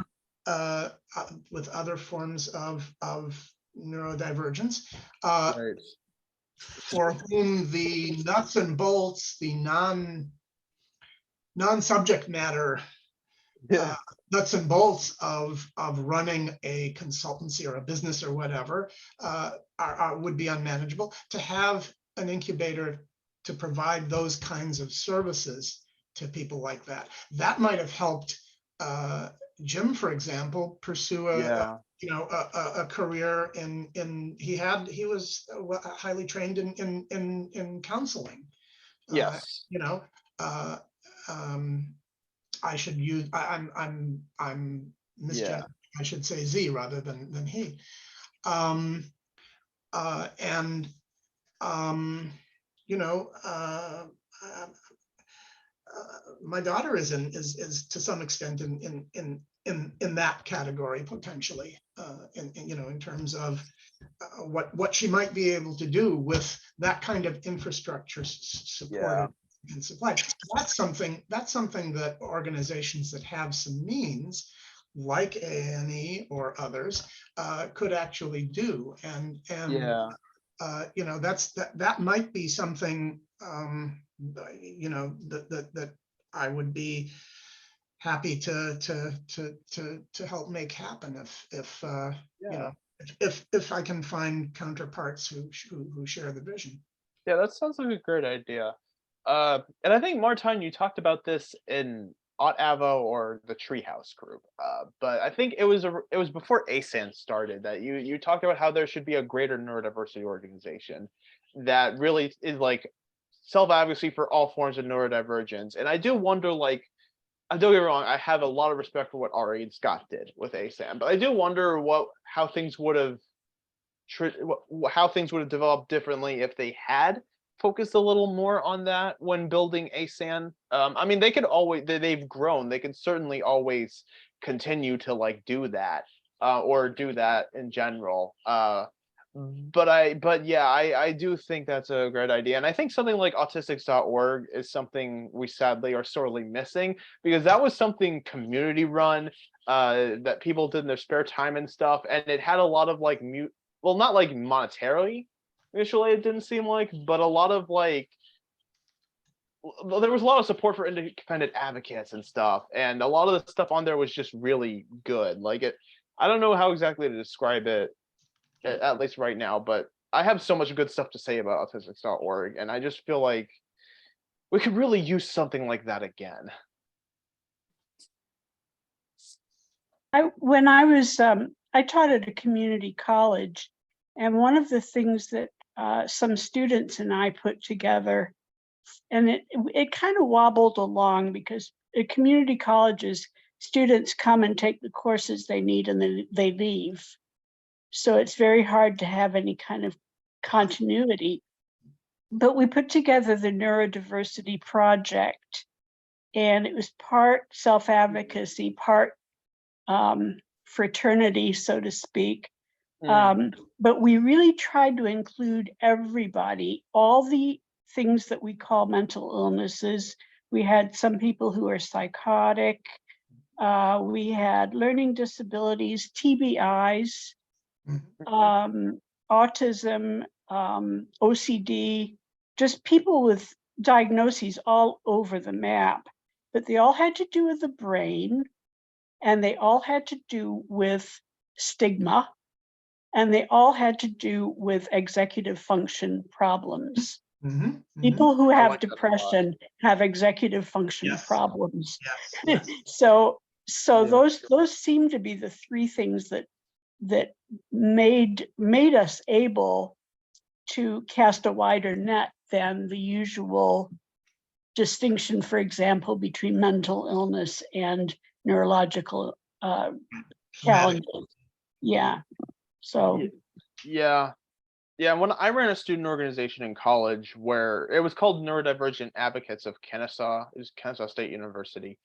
with other forms of neurodivergence, for whom the nuts and bolts, the non-subject matter nuts and bolts of running a consultancy or a business or whatever would be unmanageable. To have an incubator to provide those kinds of services to people like that, that might have helped Jim, for example, pursue a career he was highly trained in counseling. Yes. I should use I'm misgendering. I should say Z rather than he. My daughter is to some extent in that category potentially, in terms of what she might be able to do with that kind of infrastructure support and supply. That's something that organizations that have some means, like ANE or others, could actually do. And that might be something that I would be happy to help make happen if I can find counterparts who share the vision. Yeah, that sounds like a great idea. And I think, Martijn, you talked about this in Avo or the Treehouse group, but I think it was before ASAN started that you talked about how there should be a greater neurodiversity organization that really is like self-advocacy for all forms of neurodivergence. And I do wonder, like, don't get me wrong, I have a lot of respect for what Ari and Scott did with ASAN, but I do wonder how things would have developed differently if they had focused a little more on that when building ASAN. I mean, they've grown. They can certainly always continue to like do that or do that in general. But I do think that's a great idea. And I think something like autistics.org is something we sadly are sorely missing, because that was something community run that people did in their spare time and stuff. And it had a lot of like not like monetarily initially, it didn't seem like, but a lot of like, there was a lot of support for independent advocates and stuff. And a lot of the stuff on there was just really good. Like I don't know how exactly to describe it, at least right now, but I have so much good stuff to say about autistics.org, and I just feel like we could really use something like that again. When I was I taught at a community college, and one of the things that some students and I put together, and it kind of wobbled along, because at community colleges, students come and take the courses they need and then they leave. So it's very hard to have any kind of continuity. But we put together the Neurodiversity Project, and it was part self-advocacy, part fraternity, so to speak. But we really tried to include everybody, all the things that we call mental illnesses. We had some people who are psychotic. We had learning disabilities, TBIs, autism, OCD, just people with diagnoses all over the map. But they all had to do with the brain, and they all had to do with stigma, and they all had to do with executive function problems. People who have depression have executive function problems. So those seem to be the three things that made us able to cast a wider net than the usual distinction, for example, between mental illness and neurological challenges. When I ran a student organization in college where it was called Neurodivergent Advocates of Kennesaw, it was Kennesaw State University,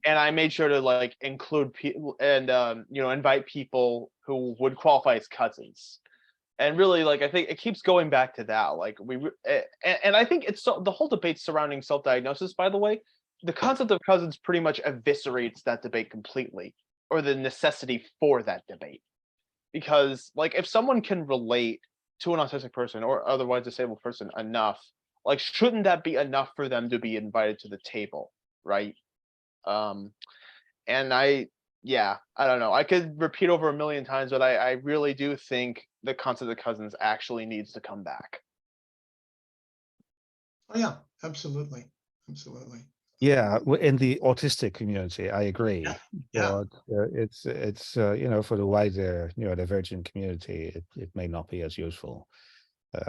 and I made sure to like include people and invite people who would qualify as cousins. And really, like, I think it keeps going back to that. Like and I think it's the whole debate surrounding self-diagnosis, by the way, the concept of cousins pretty much eviscerates that debate completely, or the necessity for that debate. Because like, if someone can relate to an autistic person or otherwise disabled person enough, like, shouldn't that be enough for them to be invited to the table? right? And I don't know. I could repeat over a million times, but I really do think the concept of cousins actually needs to come back. Oh, yeah, absolutely. Absolutely. Yeah, in the autistic community, I agree. Yeah. But it's you know, for the wider neurodivergent community, it may not be as useful.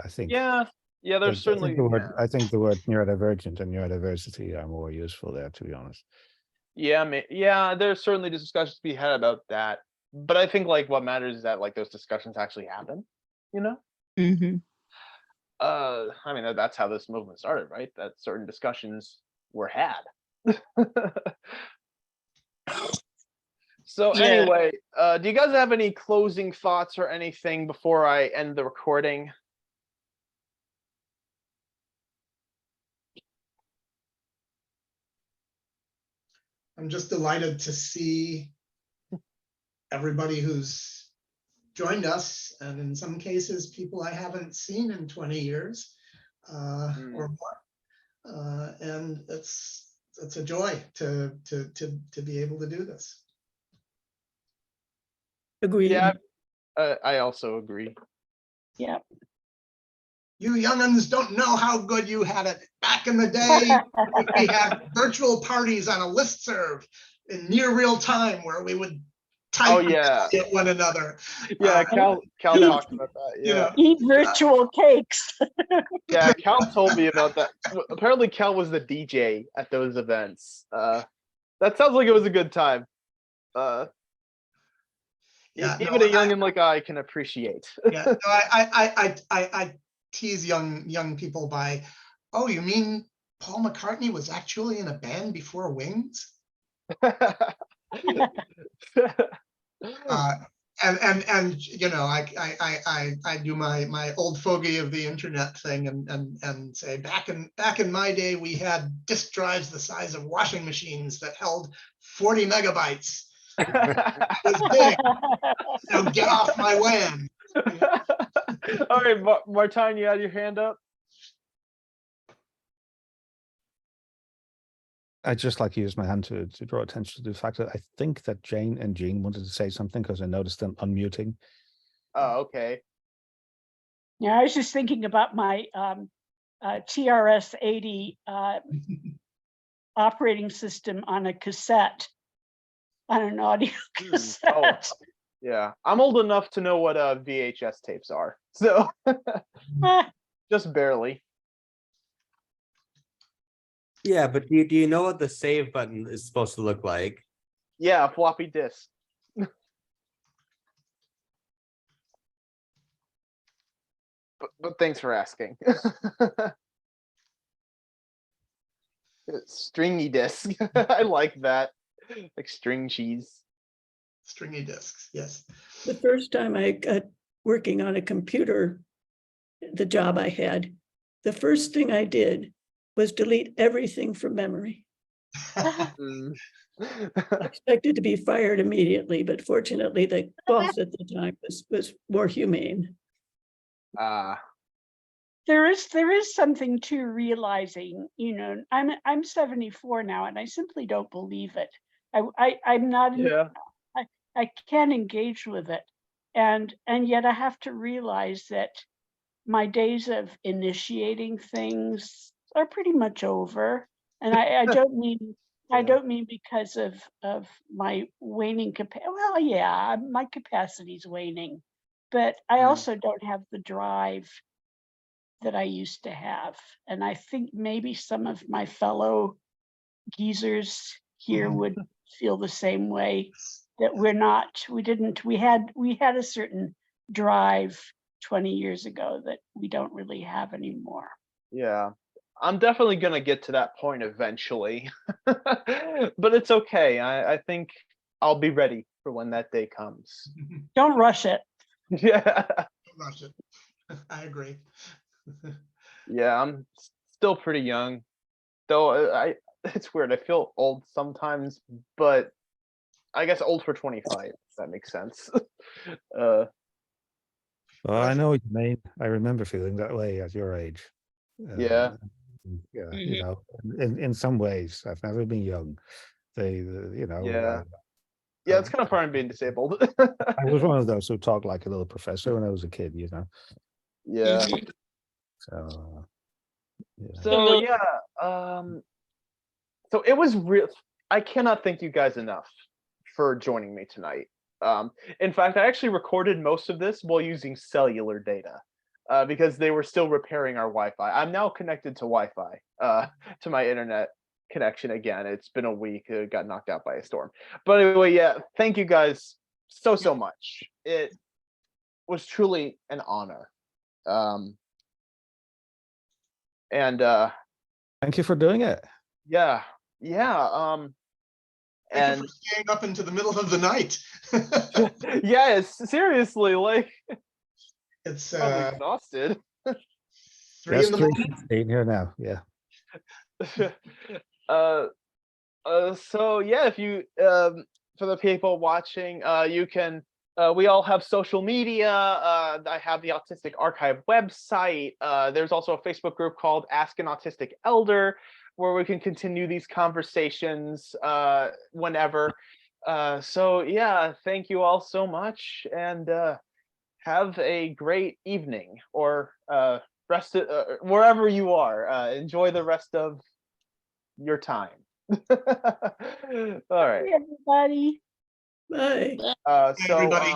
I think. Yeah, there's certainly. I think the word neurodivergent and neurodiversity are more useful there, to be honest. Yeah, there's certainly discussions to be had about that, but I think like what matters is that like those discussions actually happen. You know. Mm-hmm. I mean that's how this movement started, right? That certain discussions were had. So Yeah. anyway, do you guys have any closing thoughts or anything before I end the recording? I'm just delighted to see everybody who's joined us, and in some cases, people I haven't seen in 20 years or more. And it's a joy to be able to do this. Agreed. Yeah, I also agree. Yeah. You young'uns don't know how good you had it. Back in the day, we had virtual parties on a listserv in near real time where we would type Oh yeah, at one another. yeah. Cal talked about that. You Yeah, know, Eat virtual cakes. yeah. Cal told me about that. Apparently, Cal was the DJ at those events. That sounds like it was a good time. yeah, Even a youngin' like I can appreciate. Yeah, no, I tease young people by, oh, you mean Paul McCartney was actually in a band before Wings? And you know, I do my old fogey of the internet thing and say back in my day we had disk drives the size of washing machines that held 40 megabytes. It was big. Now get off my land. All right, Martine, you had your hand up. I'd just like to use my hand to draw attention to the fact that I think that Jane and Jean wanted to say something because I noticed them unmuting. Oh, okay. Yeah, I was just thinking about my TRS-80 operating system on a cassette, on an audio cassette. Oh, yeah. I'm old enough to know what VHS tapes are, so just barely. Yeah, but do you know what the save button is supposed to look like? Yeah, floppy disk. But thanks for asking. Stringy disk. I like that. Like string cheese. Stringy disks, yes. The first time I got working on a computer, the job I had, the first thing I did was delete everything from memory. Mm. I expected to be fired immediately, but fortunately the boss at the time was more humane. There is something to realizing, you know, I'm 74 now and I simply don't believe it. I'm not, Yeah. I can't engage with it. And yet I have to realize that my days of initiating things are pretty much over. And I don't mean, I don't mean because of my waning capacity. Well, yeah, my capacity is waning, but I also don't have the drive that I used to have. And I think maybe some of my fellow geezers here would feel the same way, that we had a certain drive 20 years ago that we don't really have anymore. Yeah. I'm definitely gonna get to that point eventually. But it's okay. I think I'll be ready for when that day comes. Don't rush it. Yeah. I agree. Yeah, I'm still pretty young. Though it's weird. I feel old sometimes, but I guess old for 25, if that makes sense. Well, I know what you mean. I remember feeling that way at your age. Yeah. Yeah, Mhm. in some ways, I've never been young. Yeah. Yeah, it's kind of part of being disabled. I was one of those who talked like a little professor when I was a kid, Yeah. Mhm. So, yeah. So Familiar. yeah, so it was real. I cannot thank you guys enough for joining me tonight. In fact, I actually recorded most of this while using cellular data because they were still repairing our Wi-Fi. I'm now connected to Wi-Fi, to my internet connection again. It's been a week. It got knocked out by a storm. But anyway, yeah, thank you guys so much. It was truly an honor. And Thank you for doing it. yeah, Thank you and for staying up into the middle of the night. yes, seriously, like It's probably exhausted. 3 in the morning. Staying here now. Yeah. uh, so yeah, if you for the people watching, you can. We all have social media. I have the Autistic Archive website. There's also a Facebook group called Ask an Autistic Elder, where we can continue these conversations whenever. So yeah, thank you all so much, and have a great evening or rest wherever you are. Enjoy the rest of your time. All right. Hey, everybody. Bye. So Everybody.